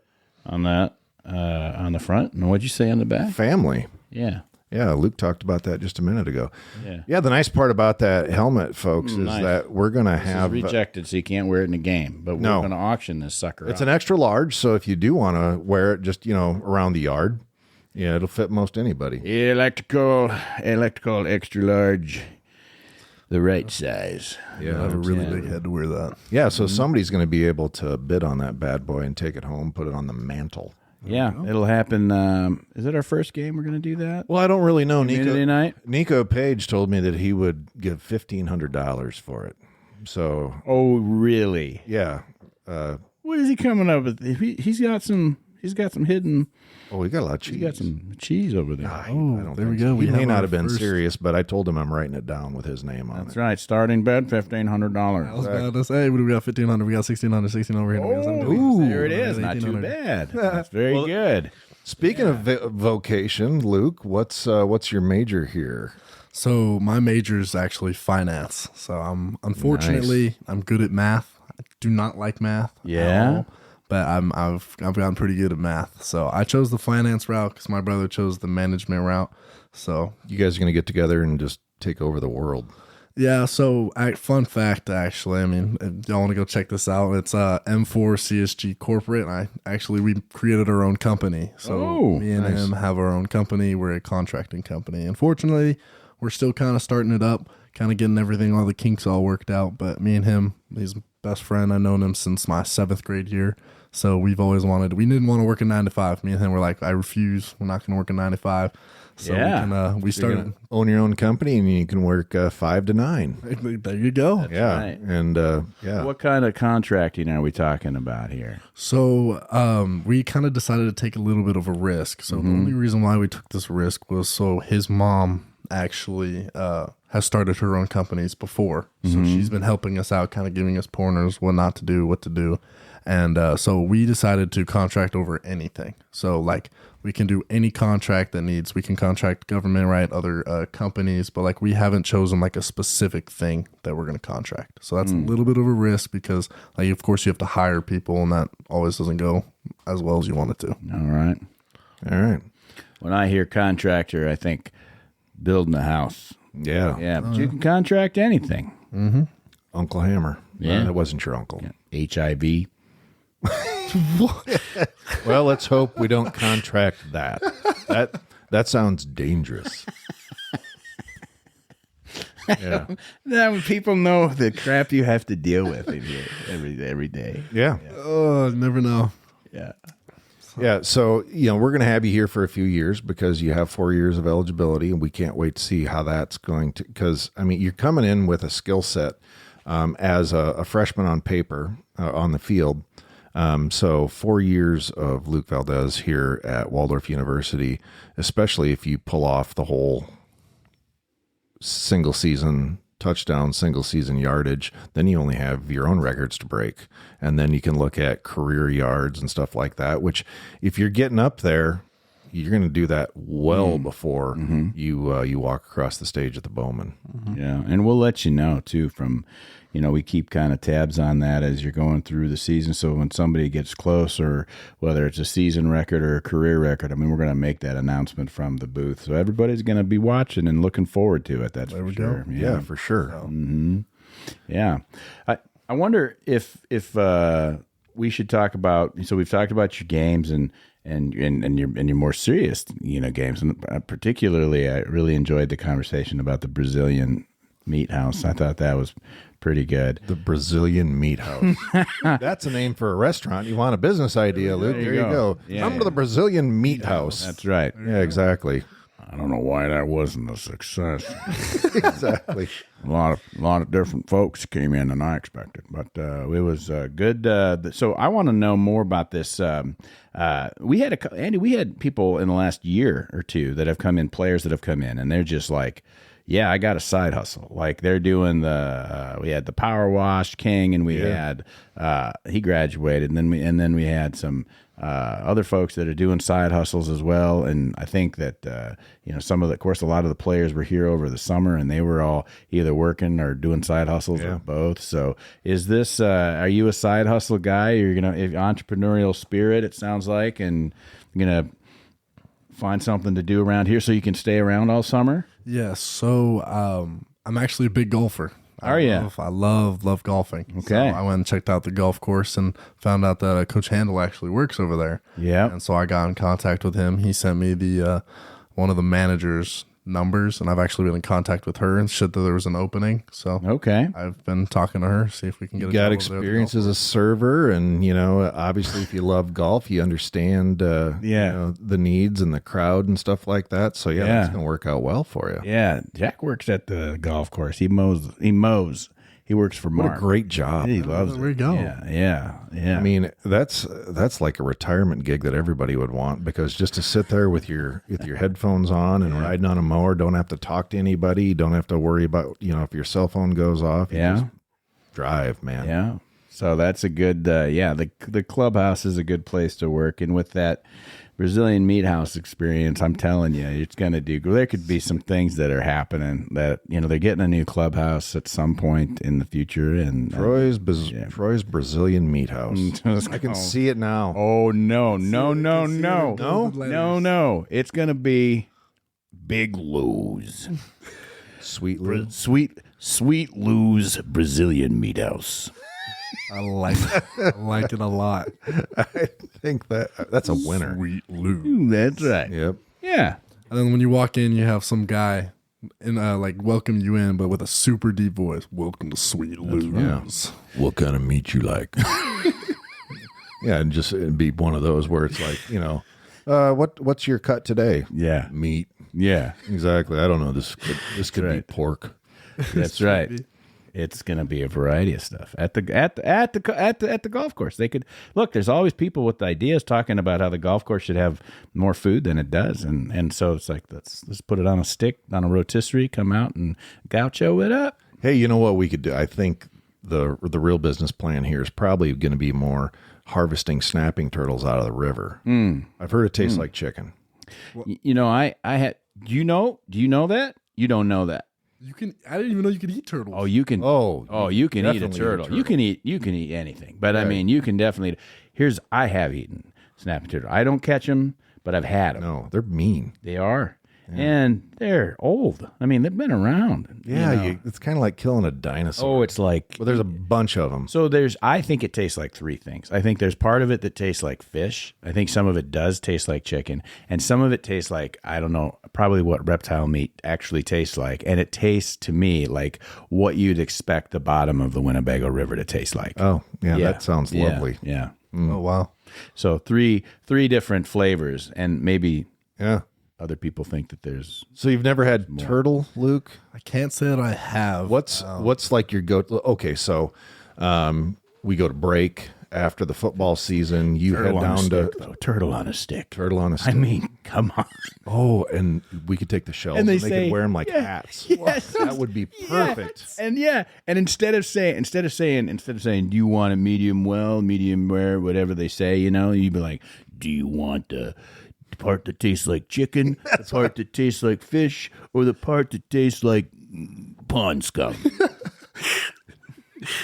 on that on the front. And what'd you say on the back?
Family.
Yeah.
Yeah, Luke talked about that just a minute ago.
Yeah.
Yeah, the nice part about that helmet, folks, is
Nice.
that we're going to
This
have.
is rejected, so you can't wear it in a game. But we're
No.
going to auction this sucker.
It's
off.
an extra large, so if you do want to wear it just, around the yard, yeah, it'll fit most anybody.
electrical extra large, the right size.
I
Yeah.
have a really big head to wear that.
Yeah, so somebody's going to be able to bid on that bad boy and take it home, put it on the mantle.
Yeah, it'll happen. Is it our first game we're going to do that?
Well, I don't really know.
Community night?
Nico Page told me that he would give $1,500 for it. So,
Oh, really?
yeah.
What is he coming up with? He's got some hidden.
Oh, we got a lot of cheese.
He's got some cheese over there.
Oh, there we go.
He may
have
not
our
have been
first-
serious, but I told him I'm writing it down with his name on
That's
it.
right. Starting bid
I
$1,500.
was about to say, what do we got? 1,500. We got 1,600. 16 over here. We got 17.
Ooh, there it is.
We got
Not too
1,800.
bad. That's very good.
Speaking of vocation, Luke, what's your major here?
So my major is actually finance. So unfortunately I'm good at math. I do not like math. at
Yeah?
all, but I've gotten pretty good at math. So I chose the finance route because my brother chose the management route. So
You guys are going to get together and just take over the world?
Yeah, so fun fact, actually, I mean, if y'all want to go check this out, it's M4 CSG Corporate. We created our own company. So me and him have our own company. We're a contracting company. Unfortunately, we're still kind of starting it up, kind of getting all the kinks all worked out. But me and him, he's my best friend. I've known him since my 7th grade year. So we didn't want to work a 9 to 5. Me and him were like, I refuse. We're not going to work a 9 to 5. So we started
Own your own company, and you can work 5 to 9.
There you go.
Right.
And
What kind of contracting are we talking about here?
So we kind of decided to take a little bit of a risk. So the only reason why we took this risk was so his mom actually has started her own companies before. So she's been helping us out, kind of giving us pointers, what not to do, what to do. And so we decided to contract over anything. So like we can do any contract we can contract government, right? Other companies, but like we haven't chosen like a specific thing that we're going to contract. So that's a little bit of a risk because like, of course you have to hire people and that always doesn't go as well as you want it to.
All right. When I hear contractor, I think building a house.
Yeah.
Yeah, but you can contract anything.
Uncle Hammer.
Yeah.
That wasn't your uncle.
HIV.
Well, let's hope we don't contract that. That sounds dangerous. Yeah.
Now people know the crap you have to deal with every day.
Yeah.
Oh, never know.
Yeah.
Yeah. So, we're going to have you here for a few years because you have 4 years of eligibility, and we can't wait to see how that's going to, because, I mean, you're coming in with a skill set as a freshman on paper on the field. So 4 years of Luke Valdez here at Waldorf University, especially if you pull off the whole single season touchdown, single season yardage, then you only have your own records to break. And then you can look at career yards and stuff like that, which if you're getting up there, you're going to do that well before you walk across the stage at the Bowman.
Yeah. And we'll let you know too from, we keep kind of tabs on that as you're going through the season. So when somebody gets close, or whether it's a season record or a career record, I mean, we're going to make that announcement from the booth. So everybody's going to be watching and looking forward to it. That's for sure.
Yeah, for sure.
Yeah. I wonder if we should talk about, so we've talked about your games and your more serious, games. And particularly, I really enjoyed the conversation about the Brazilian Meat House. I thought that was pretty good.
The Brazilian Meat House. That's a name for a restaurant. You want a business idea, Luke? There you go.
Yeah,
Come to the Brazilian Meat House.
That's right.
Yeah, exactly.
I don't know why that wasn't a success.
Exactly.
A lot of different folks came in than I expected, but it was good. So I want to know more about this. We had people in the last year or two that have come in, players that have come in, and they're just like, yeah, I got a side hustle. Like they're doing we had the Power Wash King, and we had he graduated, and then we had some other folks that are doing side hustles as well. And I think that of lot of the players were here over the summer, and they were all either working or doing side hustles or both. So is this? Are you a side hustle guy? You're entrepreneurial spirit, it sounds like, and you're gonna find something to do around here so you can stay around all summer.
Yeah, so I'm actually a big golfer. I love golfing.
Okay.
So I went and checked out the golf course and found out that Coach Handel actually works over there.
Yeah.
And so I got in contact with him. He sent me the one of the manager's numbers, and I've actually been in contact with her and said that there was an opening. So
okay,
I've been talking to her, see if we can get.
You got experience as a server, and obviously, if you love golf, you understand the needs and the crowd and stuff like that. So it's going to work out well for you.
Yeah, Jack works at the golf course. He mows. He works for Mark.
What a great job.
He loves it.
There we go.
Yeah.
I mean, that's like a retirement gig that everybody would want, because just to sit there with your headphones on and riding on a mower, don't have to talk to anybody, don't have to worry about, if your cell phone goes off. You just drive, man.
Yeah. So that's a good, the clubhouse is a good place to work. And with that Brazilian Meat House experience, I'm telling you, it's going to do. There could be some things that are happening that, they're getting a new clubhouse at some point in the future. And
Troy's Brazilian Meat House. I can see it now.
Oh, no. It's going to be Big Lou's.
Sweet Lou.
Sweet Lou's Brazilian Meat House.
I like it a lot.
I think that's a winner.
Sweet Lou.
That's right.
Yep.
Yeah.
And then when you walk in, you have some guy like welcome you in, but with a super deep voice. Welcome to Sweet Lou's.
What kind of meat you like? Yeah, and just it'd be one of those where it's like, what's your cut today?
Yeah.
Meat.
Yeah.
Exactly. I don't know. This could be
right.
pork.
That's right. It's going to be a variety of stuff at the golf course. They could look. There's always people with ideas talking about how the golf course should have more food than it does, and so it's like let's put it on a stick on a rotisserie. Come out and gaucho it up.
Hey, you know what we could do? I think the real business plan here is probably going to be more harvesting snapping turtles out of the river. I've heard it tastes like chicken.
I had. Do you know that? You don't know that.
You can. I didn't even know you could eat turtles.
Oh, you can.
Oh,
you can eat a
definitely
turtle. You can eat anything. But I mean, you can definitely. I have eaten snapping turtle. I don't catch them, but I've had them.
No, they're mean.
They are, and they're old. I mean, they've been around.
Yeah, it's kind of like killing a dinosaur.
Oh, it's like.
Well, there's a bunch of them.
So I think it tastes like three things. I think there's part of it that tastes like fish. I think some of it does taste like chicken, and some of it tastes like, I don't know, probably what reptile meat actually tastes like. And it tastes to me like what you'd expect the bottom of the Winnebago River to taste like.
Oh, yeah, that sounds lovely.
Yeah.
Oh wow.
So three different flavors, and maybe
Yeah.
other people think that there's.
So you've never had turtle, Luke?
I can't say that I have.
What's like your go? Okay, so we go to break after the football season. You head down to
turtle on a stick.
turtle on a stick.
I mean, come on.
Oh, and we could take the shells
And
and
they
they
say-
could wear them like hats.
Yes.
That would be perfect.
And instead of saying, do you want a medium well, medium rare, whatever they say, you'd be like, do you want the part that tastes like chicken, the part that tastes like fish, or the part that tastes like pond scum?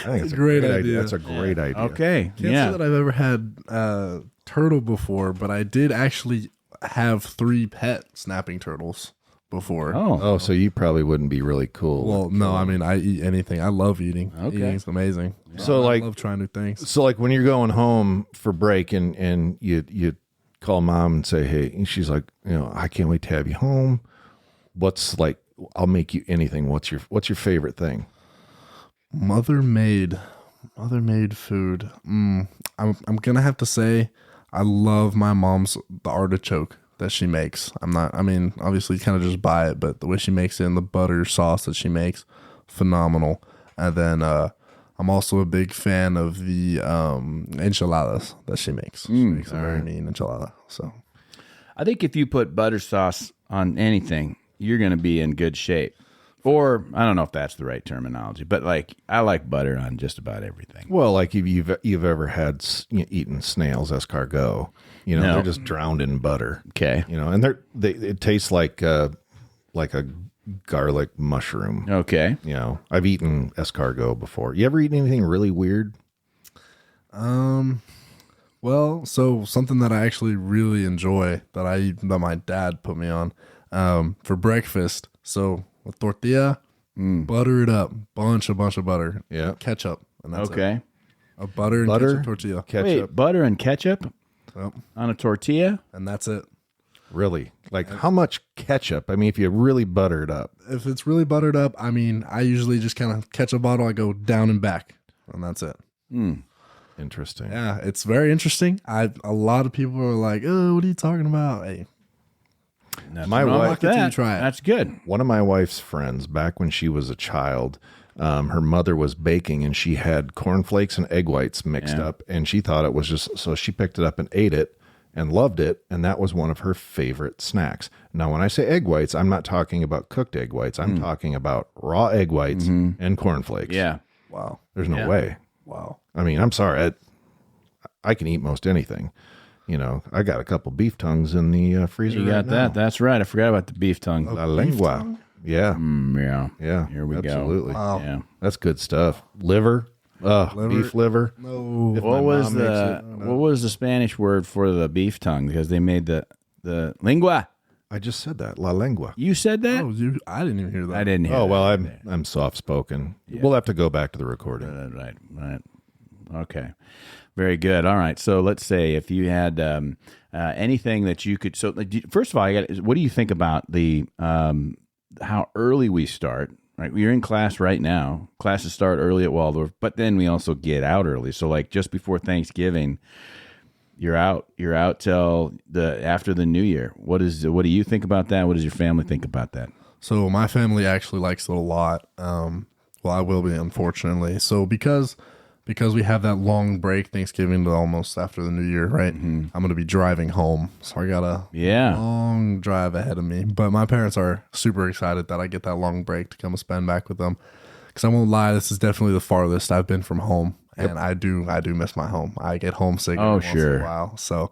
I think it's a
Great
great idea.
idea.
That's a great idea.
Okay.
Can't say that I've ever had turtle before, but I did actually have 3 pet snapping turtles before.
Oh, so you probably wouldn't be really cool.
Well, no, I mean, I eat anything. I love eating.
Okay.
Eating's amazing.
So,
I
like-
love trying new things.
So like when you're going home for break and you call mom and say, hey, and she's like, I can't wait to have you home. What's like, I'll make you anything. What's your favorite thing?
Mother made food. I'm gonna have to say I love my mom's the artichoke that she makes. Obviously you kind of just buy it, but the way she makes it and the butter sauce that she makes, phenomenal. And then I'm also a big fan of the enchiladas that she makes. She makes a very mean enchilada. So
I think if you put butter sauce on anything, you're going to be in good shape. Or I don't know if that's the right terminology, but like I like butter on just about everything.
Well, like if you've ever had eaten snails escargot,
No.
they're just drowned in butter.
Okay.
And it tastes like a garlic mushroom.
Okay.
I've eaten escargot before. You ever eaten anything really weird?
well, so something that I actually really enjoy that my dad put me on for breakfast. So with tortilla, butter it up, bunch of butter,
Yeah.
ketchup, and that's it.
Okay.
A butter and
Butter,
ketchup tortilla,
ketchup.
Wait, butter and ketchup
Yep.
on a tortilla?
and that's it.
Really? Like how much ketchup? I mean, if you really butter it up.
If it's really buttered up, I usually just kind of ketchup bottle. I go down and back, and that's it.
Interesting.
Yeah, it's very interesting. A lot of people are like, "Oh, what are you talking about?" Hey,
My
Wrong
wife,
with
till you
that.
try it.
That's good.
one of my wife's friends, back when she was a child, her mother was baking and she had cornflakes and egg whites mixed up, and she thought it was just, so she picked it up and ate it and loved it, and that was one of her favorite snacks. Now, when I say egg whites, I'm not talking about cooked egg whites. I'm talking about raw egg whites and cornflakes.
Yeah.
wow,
There's no way.
wow.
I mean, I'm sorry. I can eat most anything. I got a couple beef tongues in the freezer.
You got
right
that.
now.
That's right. I forgot about the beef tongue.
La lengua. Yeah.
Yeah.
Yeah.
Here we go.
Absolutely.
Yeah.
That's good stuff. Liver. Beef liver.
No,
If
What
my
was
mom makes
the Spanish word for the beef tongue? Because they made the lingua.
I just said that. La lengua.
You said that?
Oh, I didn't even hear that.
I didn't hear
Oh,
that.
well, I'm soft spoken. We'll have to go back to the recording.
Right. Okay. Very good. All right. So let's say if you had anything that you could. So first of all, what do you think about the how early we start? Right, we're in class right now. Classes start early at Waldorf, but then we also get out early. So like just before Thanksgiving, you're out till after the New Year. What do you think about that? What does your family think about that?
So my family actually likes it a lot. Well, I will be, unfortunately. So because we have that long break, Thanksgiving to almost after the New Year, right? I'm going to be driving home. So I got a long drive ahead of me. But my parents are super excited that I get that long break to come and spend back with them. Because I won't lie, this is definitely the farthest I've been from home. And I do miss my home. I get homesick every once in a while. So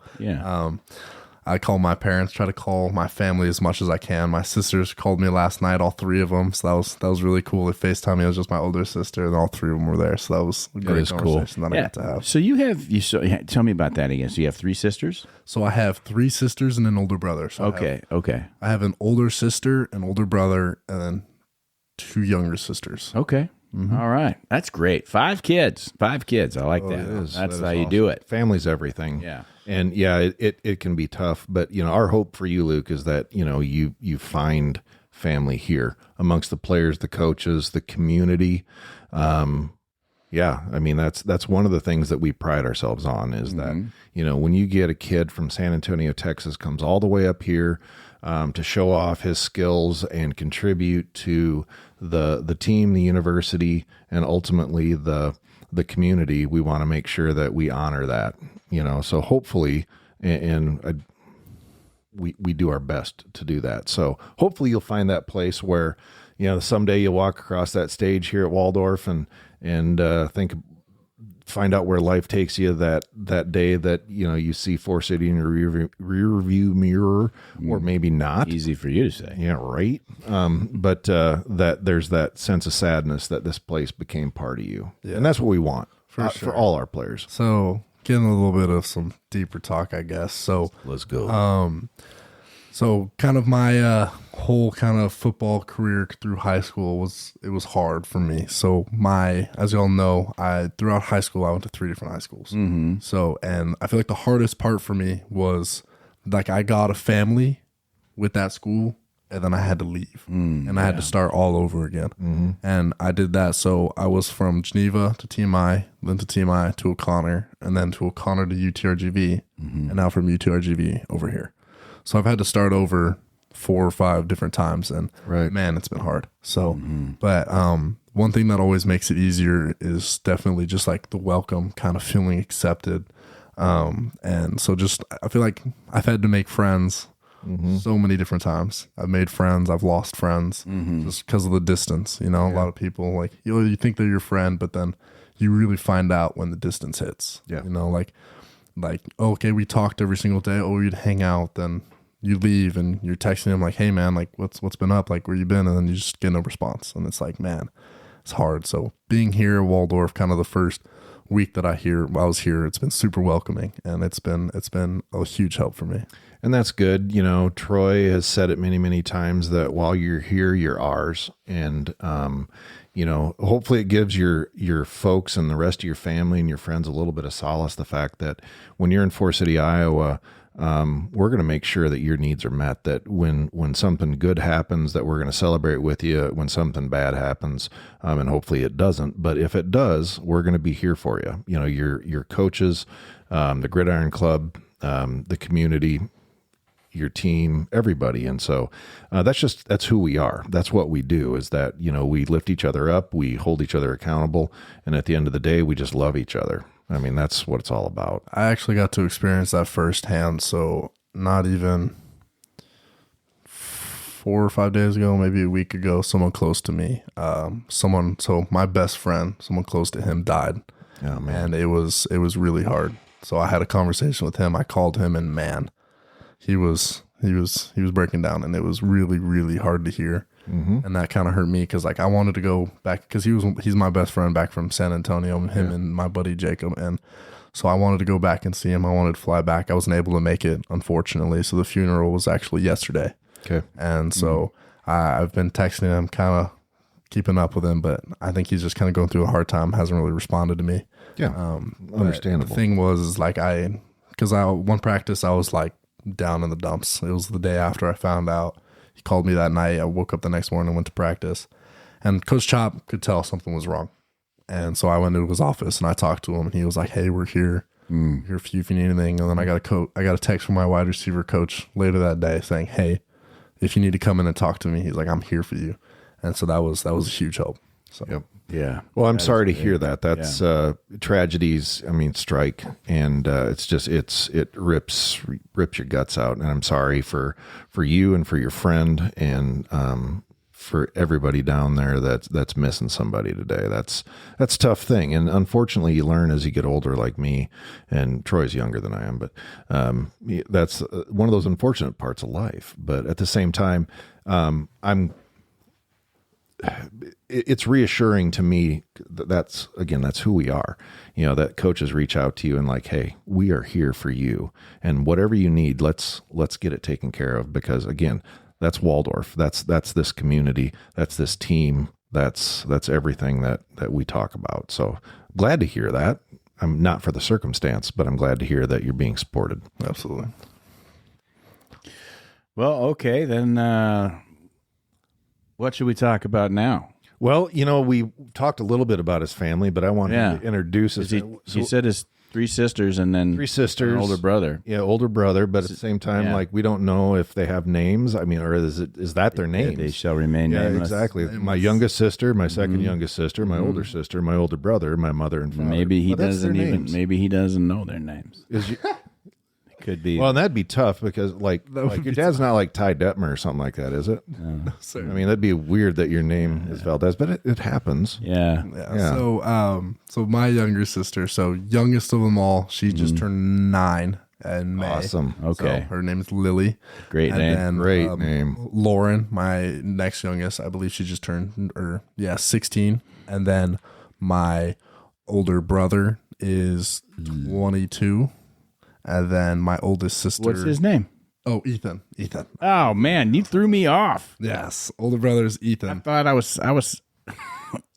I call my parents, try to call my family as much as I can. My sisters called me last night, all three of them. So that was really cool. They FaceTimed me. It was just my older sister, and all three of them were there. So that was a great conversation that I got to have.
So tell me about that again. So you have three sisters?
So I have three sisters and an older brother. So
Okay.
I have an older sister, an older brother, and then two younger sisters.
Okay. All right. That's great. 5 kids. I like that.
It is.
That's
That
how
is
you
awesome.
do it.
Family's everything.
Yeah.
And it can be tough, but our hope for you, Luke, is that you find family here amongst the players, the coaches, the community. I mean that's one of the things that we pride ourselves on is that when you get a kid from San Antonio, Texas, comes all the way up here to show off his skills and contribute to the team, the university, and ultimately the community, we want to make sure that we honor that, so hopefully, and we do our best to do that. So hopefully you'll find that place where, someday you'll walk across that stage here at Waldorf and find out where life takes you that day that, you see Forest City in your rear view mirror, or maybe not.
Easy for you to say.
Yeah, right. But that there's that sense of sadness that this place became part of you. Yeah. And that's what we want for all our players.
So getting a little bit of some deeper talk, I guess. So
let's go.
So kind of my whole kind of football career through high school was hard for me. So as you all know, throughout high school, I went to 3 different high schools. Mm-hmm. So, and I feel like the hardest part for me was like I got a family with that school, and then I had to leave, and I had to start all over again. Mm-hmm. And I did that. So I was from Geneva to TMI, then to TMI to O'Connor, and then to O'Connor to UTRGV, and now from UTRGV over here. So I've had to start over 4 or 5 different times, and man, it's been hard. So, but one thing that always makes it easier is definitely just like the welcome, kind of feeling accepted. And so I feel like I've had to make friends so many different times. I've made friends, I've lost friends just because of the distance. A lot of people like, you think they're your friend, but then you really find out when the distance hits.
Yeah.
Like, okay, we talked every single day. Oh, we'd hang out, then you leave and you're texting him like, hey man, like what's been up? Like, where you been? And then you just get no response. And it's like, man, it's hard. So being here at Waldorf, kind of the first week that I was here, it's been super welcoming, and it's been a huge help for me.
And that's good. Troy has said it many, many times that while you're here, you're ours. And, hopefully it gives your folks and the rest of your family and your friends a little bit of solace. The fact that when you're in Forest City, Iowa, we're going to make sure that your needs are met, that when something good happens, that we're going to celebrate with you. When something bad happens, and hopefully it doesn't, but if it does, we're going to be here for you. Your coaches, the Gridiron Club, the community, your team, everybody. And so that's who we are. That's what we do, is that, we lift each other up, we hold each other accountable. And at the end of the day, we just love each other. I mean, that's what it's all about.
I actually got to experience that firsthand. So not even 4 or 5 days ago, maybe a week ago, someone close to me, so my best friend, someone close to him died.
Oh, man.
And it was really hard. So I had a conversation with him. I called him, and man, he was breaking down, and it was really, really hard to hear. Mm-hmm. And that kind of hurt me because like I wanted to go back because he's my best friend back from San Antonio, and my buddy Jacob, and so I wanted to go back and see him. I wanted to fly back. I wasn't able to make it, unfortunately. So the funeral was actually yesterday.
Okay.
And so I've been texting him, kind of keeping up with him, but I think he's just kind of going through a hard time. Hasn't really responded to me.
Yeah. Understandable.
The thing was like because one practice I was like down in the dumps. It was the day after I found out. He called me that night. I woke up the next morning and went to practice, and Coach Chop could tell something was wrong. And so I went into his office and I talked to him, and he was like, "Hey, we're here. Here for you if you need anything." And then I got a text from my wide receiver coach later that day saying, "Hey, if you need to come in and talk to me," he's like, "I'm here for you." And so that was a huge help. So
Yep.
Yeah.
Well, I'm sorry to hear that. That's tragedies. I mean, strike, and it rips your guts out. And I'm sorry for you and for your friend and for everybody down there that's missing somebody today. That's a tough thing. And unfortunately, you learn as you get older, like me. And Troy's younger than I am, but that's one of those unfortunate parts of life. But at the same time, it's reassuring to me that's who we are, that coaches reach out to you and like, "Hey, we are here for you, and whatever you need, let's get it taken care of." Because again, that's Waldorf. That's this community. That's this team. That's everything that we talk about. So glad to hear that. I'm not for the circumstance, but I'm glad to hear that you're being supported.
absolutely.
Well, okay, then what should we talk about now?
Well, we talked a little bit about his family, but I want to introduce his.
He said his 3 sisters and then
3 sisters,
an older brother.
Yeah, older brother, but at the same time, like we don't know if they have names. I mean, or is that their names?
They shall remain nameless.
Exactly. My youngest sister, my second youngest sister, my older sister, my older brother, my mother and father.
Maybe he
But that's their
doesn't even.
names.
Maybe he doesn't know their names. Could be.
Well, and that'd be tough because like your dad's not like Ty Detmer or something like that, is it?
No,
I mean, that'd be weird that your name is Valdez, but it happens.
Yeah.
Yeah.
So my younger sister, youngest of them all, she just turned 9 in May.
Awesome.
Okay.
So her name's Lily.
Great
And
name.
then,
Great name.
Lauren, my next youngest, I believe she just turned 16. And then my older brother is 22. And then my oldest sister.
What's his name?
Oh, Ethan.
Oh man, you threw me off.
Yes. Older brother is
I
Ethan.
thought I was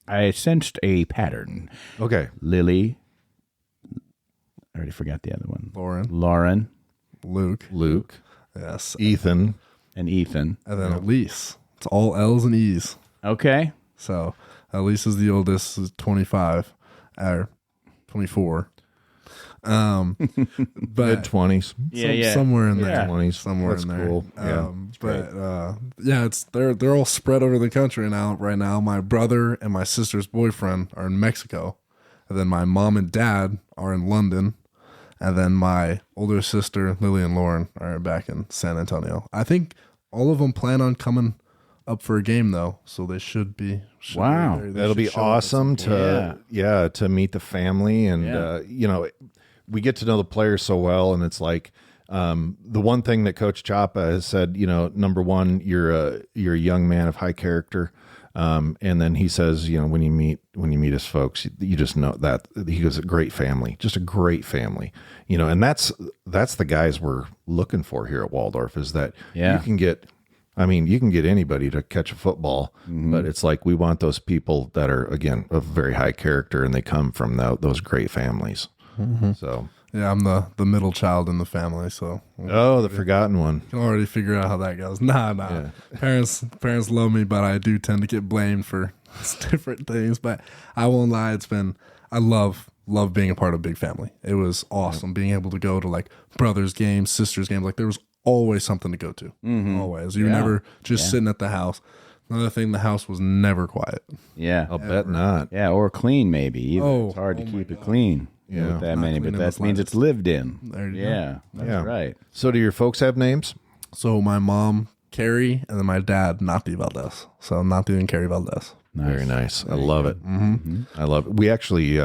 I sensed a pattern.
Okay.
Lily. I already forgot the other one.
Lauren.
Luke.
Luke. Yes.
Ethan.
And Ethan.
And then Elise. It's all L's and E's.
Okay.
So Elise is the oldest, is 25 or 24. But
Mid-20s.
somewhere in there,
Yeah.
20s.
somewhere
That's
in there.
cool. Yeah.
They're all spread over the country now. Right now, my brother and my sister's boyfriend are in Mexico, and then my mom and dad are in London, and then my older sister Lily and Lauren are back in San Antonio. I think all of them plan on coming up for a game though, so they should be.
Wow.
That'll be awesome to meet the family and we get to know the players so well, and it's like the one thing that Coach Chapa has said, number one, you're a young man of high character, and then he says, when you meet his folks, you just know that he goes, a great family, just a great family, and that's the guys we're looking for here at Waldorf, is that you can get anybody to catch a football, but it's like we want those people that are, again, of very high character, and they come from those great families. So
Yeah, I'm the middle child in the family, so
the forgotten one.
can already figure out how that goes. Nah.
Yeah.
Parents love me, but I do tend to get blamed for different things. But I won't lie, I love being a part of a big family. It was awesome being able to go to like brothers' games, sisters' games. Like there was always something to go to. Always. You were never just sitting at the house. Another thing, the house was never quiet.
Yeah.
I'll bet not.
Yeah, or clean maybe. Either.
Oh,
It's hard to keep it clean.
Yeah.
With that
Not
many, but
clean in
that
the
means
slightest.
it's lived in.
There you
Yeah,
go.
that's right.
So do your folks have names?
So my mom, Carrie, and then my dad, Nati Valdez. So Nati and Carrie Valdez.
Very nice. I love it. I love it. We actually,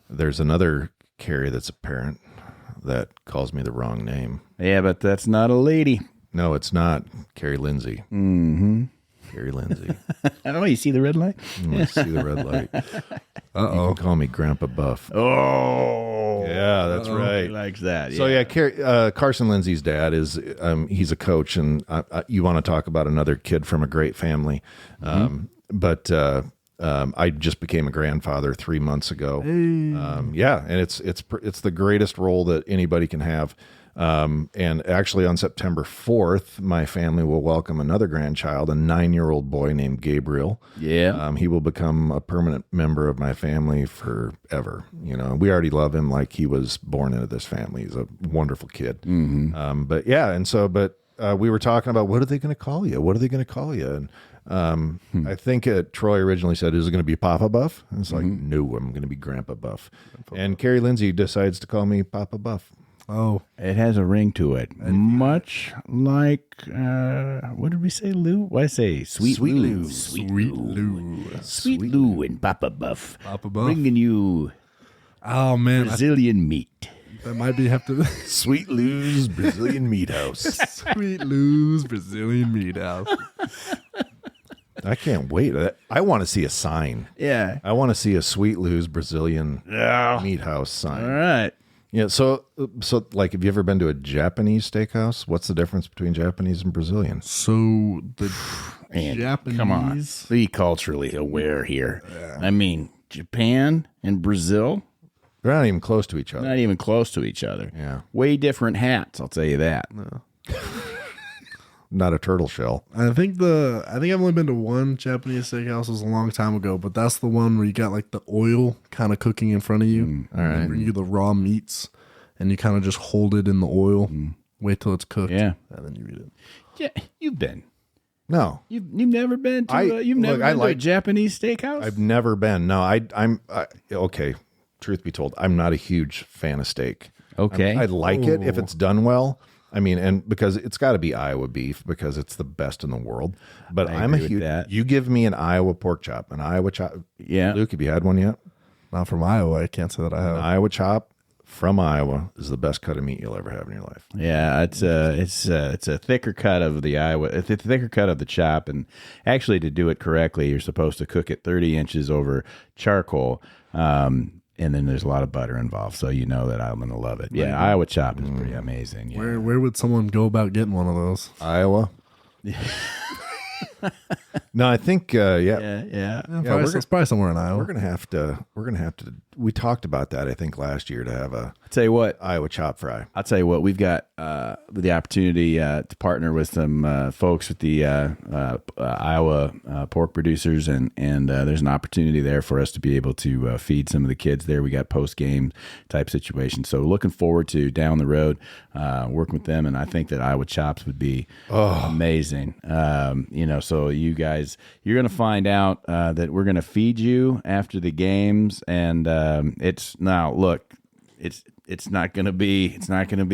there's another Carrie that's a parent that calls me the wrong name.
Yeah, but that's not a lady.
No, it's not Carrie Lindsay. Carrie Lindsay.
Oh, you see the red light?
I see the red light. You can call me Grandpa Buff.
Oh,
Yeah, that's
He
right.
likes that.
So Carson Lindsay's dad is he's a coach, and you want to talk about another kid from a great family. But I just became a grandfather 3 months ago. Yeah, and it's the greatest role that anybody can have. And actually on September 4th, my family will welcome another grandchild, a 9-year-old boy named Gabriel.
Yeah.
He will become a permanent member of my family forever. You know, we already love him like he was born into this family. He's a wonderful kid. But yeah, and so, we were talking about, what are they going to call you? What are they going to call you? And I think Troy originally said, is it going to be Papa Buff? And it's like, no, I'm going to be Grandpa Buff. And Carrie Lindsay decides to call me Papa Buff.
Oh,
It has a ring to it, much like what did we say, Lou? What did I say? Sweet Lou, Sweet Lou, and Papa Buff, bringing you
oh man,
Brazilian meat.
that might be have to.
Sweet Lou's Brazilian Meat House.
Sweet Lou's Brazilian Meat House.
I can't wait. I want to see a sign.
Yeah.
I want to see a Sweet Lou's Brazilian Meat House sign.
All right.
Yeah. So like, have you ever been to a Japanese steakhouse? What's the difference between Japanese and Brazilian?
So the
And
Japanese.
come on, be culturally aware here. I mean, Japan and Brazil,
They're not even close to each other.
not even close to each other.
Yeah.
Way different hats, I'll tell you that.
Not a turtle shell.
I think I've only been to one Japanese steakhouse. It was a long time ago, but that's the one where you got like the oil kind of cooking in front of you. All right, bring you the raw meats, and you kind of just hold it in the oil, wait till it's cooked,
Yeah.
and then you eat it.
Yeah, you've been.
No,
You've never been to a Japanese steakhouse?
I've never been. No, I'm okay. Truth be told, I'm not a huge fan of steak.
Okay.
I like it if it's done well. I mean, and because it's got to be Iowa beef because it's the best in the world. But I'm a
agree with
huge.
that.
You give me an Iowa pork chop, an Iowa chop.
Yeah.
Luke, have you had one yet?
Not from Iowa. I can't say that I
An
have.
Iowa chop from Iowa is the best cut of meat you'll ever have in your life.
Yeah, it's a thicker cut of the Iowa, it's a thicker cut of the chop, and actually to do it correctly, you're supposed to cook it 30 inches over charcoal, and then there's a lot of butter involved, so you know that I'm gonna love it. Yeah, Iowa chop is pretty amazing. Yeah.
Where would someone go about getting one of those?
Iowa. No, I think
Yeah.
It's probably somewhere in Iowa.
we're gonna have to. We talked about that, I think, last year to have a
I'll tell you what.
Iowa chop fry.
I'll tell you what. We've got the opportunity to partner with some folks with the Iowa pork producers, and there's an opportunity there for us to be able to feed some of the kids there. We got post game type situation, so looking forward to down the road working with them, and I think that Iowa chops would be amazing. So you guys, you're going to find out that we're going to feed you after the games, and it's not going to be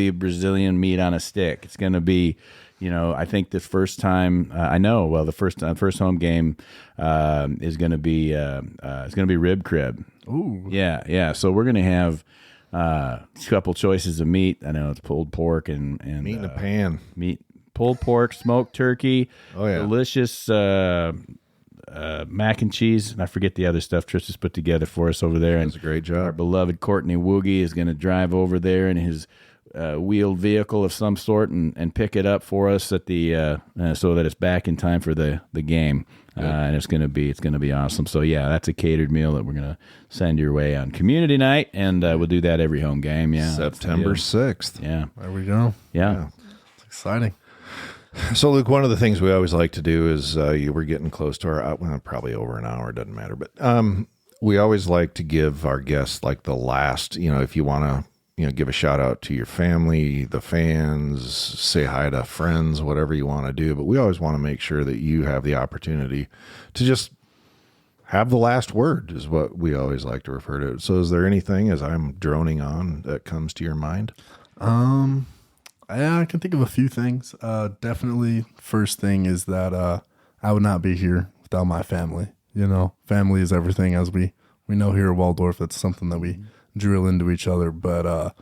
a Brazilian meat on a stick. It's going to be, I think the first time the first home game is going to be it's going to be rib crib.
Ooh.
Yeah. So we're going to have a couple choices of meat. I know it's pulled pork and
Meat in a pan.
Pulled pork, smoked turkey.
Oh, yeah.
Delicious mac and cheese, and I forget the other stuff Trish has put together for us over there.
Does a great job.
Our beloved Courtney Woogie is going to drive over there in his wheeled vehicle of some sort and pick it up for us at the so that it's back in time for the game. And it's going to be awesome. So yeah, that's a catered meal that we're going to send your way on community night, and we'll do that every home game. Yeah,
September 6th.
Yeah,
There we go.
yeah.
It's exciting.
So, Luke, one of the things we always like to do is we're getting close to our probably over an hour, doesn't matter, but we always like to give our guests like the last, if you want to, give a shout out to your family, the fans, say hi to friends, whatever you want to do. But we always want to make sure that you have the opportunity to just have the last word is what we always like to refer to it. So is there anything as I'm droning on that comes to your mind?
Yeah, I can think of a few things. Definitely, first thing is that I would not be here without my family. Family is everything, as we know here at Waldorf. That's something that we drill into each other. But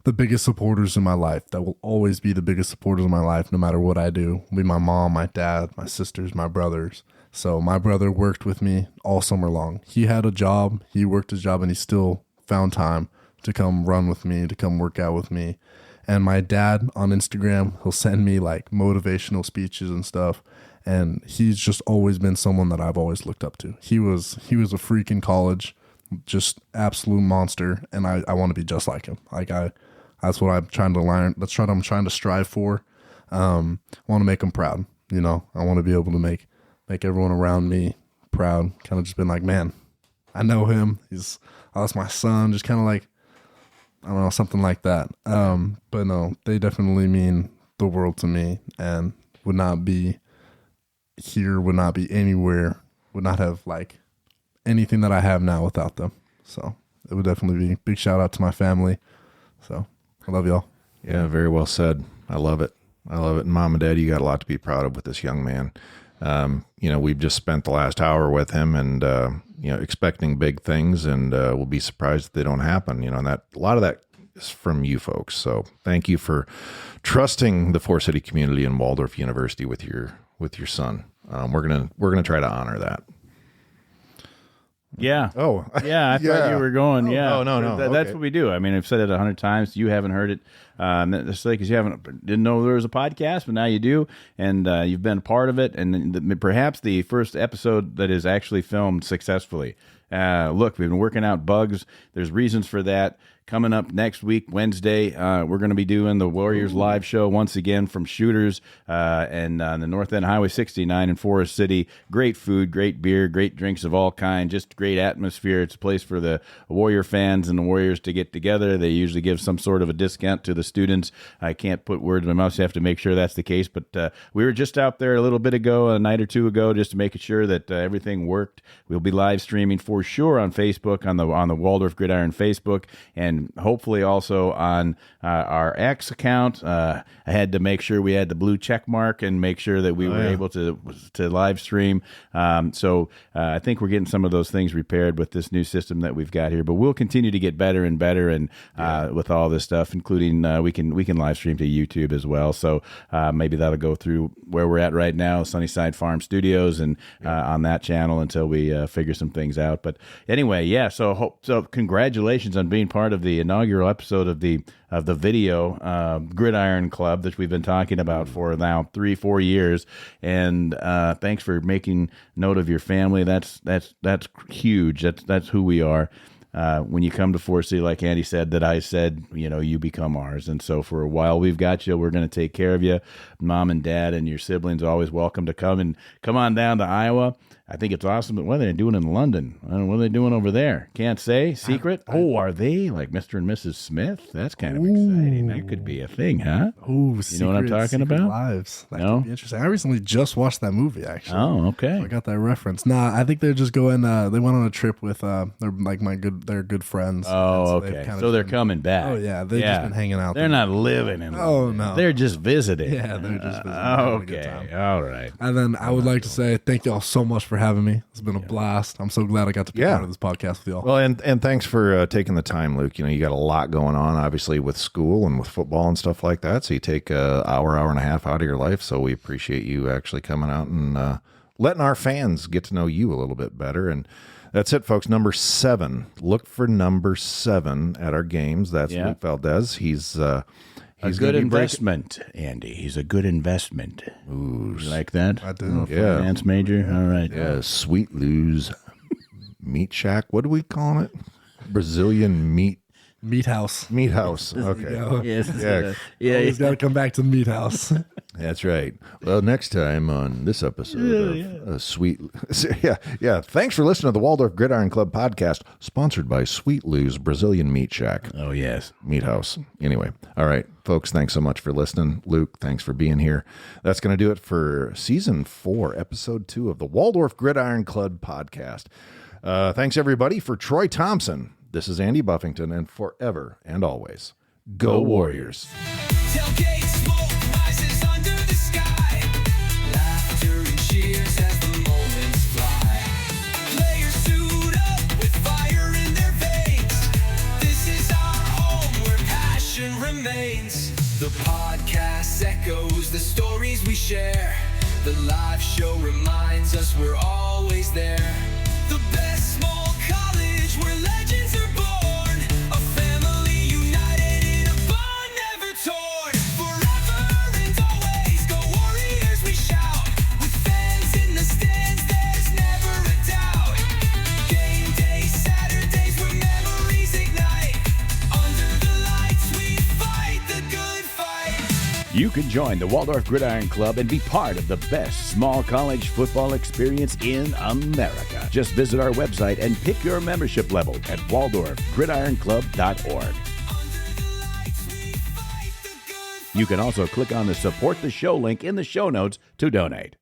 the biggest supporters in my life, that will always be the biggest supporters in my life, no matter what I do, will be my mom, my dad, my sisters, my brothers. So my brother worked with me all summer long. He had a job, he worked his job, and he still found time to come run with me, to come work out with me. And my dad on Instagram, he'll send me like motivational speeches and stuff. And he's just always been someone that I've always looked up to. He was a freak in college, just absolute monster. And I want to be just like him. That's what I'm trying to learn. That's what I'm trying to strive for. I want to make him proud. You know, I want to be able to make everyone around me proud. Kind of just been like, man, I know him. That's my son. Just kind of like, I don't know, something like that. But no, they definitely mean the world to me, and would not be here, would not be anywhere, would not have like anything that I have now without them. So it would definitely be a big shout out to my family. So I love y'all.
Yeah, very well said. I love it. And Mom and Dad, you got a lot to be proud of with this young man. You know, we've just spent the last hour with him, and you know, expecting big things, and we'll be surprised if they don't happen. You know, and that a lot of that is from you folks. So thank you for trusting the Four City community and Waldorf University with your son. We're gonna try to honor that.
Yeah.
Oh,
yeah. I thought you were going. Yeah.
Oh, no.
That's
Okay.
what we do. I mean, I've said it 100 times. You haven't heard it. That's like because you didn't know there was a podcast, but now you do, and you've been a part of it. And perhaps the first episode that is actually filmed successfully. Look, we've been working out bugs. There's reasons for that. Coming up next week, Wednesday, we're going to be doing the Warriors live show once again from Shooters and on the North End Highway 69 in Forest City. Great food, great beer, great drinks of all kinds, just great atmosphere. It's a place for the Warrior fans and the Warriors to get together. They usually give some sort of a discount to the students. I can't put words in my mouth, so I have to make sure that's the case. But we were just out there a little bit ago, a night or two ago, just to make sure that everything worked. We'll be live streaming for sure on Facebook, on the Waldorf Gridiron Facebook, and hopefully also on our X account. I had to make sure we had the blue check mark and make sure that we were able to live stream. So I think we're getting some of those things repaired with this new system that we've got here. But we'll continue to get better and better, and with all this stuff, including we can live stream to YouTube as well. So maybe that'll go through where we're at right now, Sunnyside Farm Studios, and on that channel until we figure some things out. But anyway, yeah. So congratulations on being part of the inaugural episode of the video Gridiron Club that we've been talking about for now 3-4 years. And thanks for making note of your family. That's huge. That's who we are. When you come to 4C, like Andy said, that I said, you know, you become ours. And so for a while we've got you, we're going to take care of you. Mom and Dad and your siblings are always welcome to come on down to Iowa. I think it's awesome. But what are they doing in London? I don't know, what are they doing over there? Can't say. Secret? Are they like Mr. and Mrs. Smith? That's kind of exciting. That could be a thing, huh?
Ooh,
you know what I'm talking about?
Lives. That could be interesting. I recently just watched that movie, actually.
Oh, okay.
So I got that reference. Nah, I think they're just going. They went on a trip with they're like they're good friends.
Oh, okay. So they're coming back.
Oh yeah, they've just been hanging out.
They're not living in.
Oh no,
they're just visiting.
Yeah, they're just visiting.
Okay, all right.
And then I would like to say thank y'all so much for having me. It's been a blast. I'm so glad I got to be part of this podcast with y'all.
Well, and thanks for taking the time, Luke. You know, you got a lot going on, obviously, with school and with football and stuff like that. So you take an hour and a half out of your life. So we appreciate you actually coming out and letting our fans get to know you a little bit better. And that's it, folks. Number 7. Look for number 7 at our games. That's Luke Valdez. He's a good investment, Andy. He's a good investment. Ooh, you like that?
I do.
Yeah.
Finance major. All right.
Yeah. Sweet Lou's Meat Shack. What do we call it? Brazilian meat.
Meat House.
Meat House. Okay.
Yes.
Yeah.
He's got to come back to the Meat House.
That's right. Well, next time on this episode of Sweet... Yeah. Thanks for listening to the Waldorf Gridiron Club podcast, sponsored by Sweet Lou's Brazilian Meat Shack.
Oh, yes.
Meat House. Anyway. All right, folks, thanks so much for listening. Luke, thanks for being here. That's going to do it for Season 4, Episode 2 of the Waldorf Gridiron Club podcast. Thanks, everybody. For Troy Thompson, this is Andy Buffington, and forever and always, go Warriors.
Tailgate smoke rises under the sky. Laughter and cheers as the moments fly. Players suit up with fire in their veins. This is our home where passion remains. The podcast echoes the stories we share. The live show reminds us we're always there. The best small college where legends are born. A family
You can join the Waldorf Gridiron Club and be part of the best small college football experience in America. Just visit our website and pick your membership level at waldorfgridironclub.org. You can also click on the Support the Show link in the show notes to donate.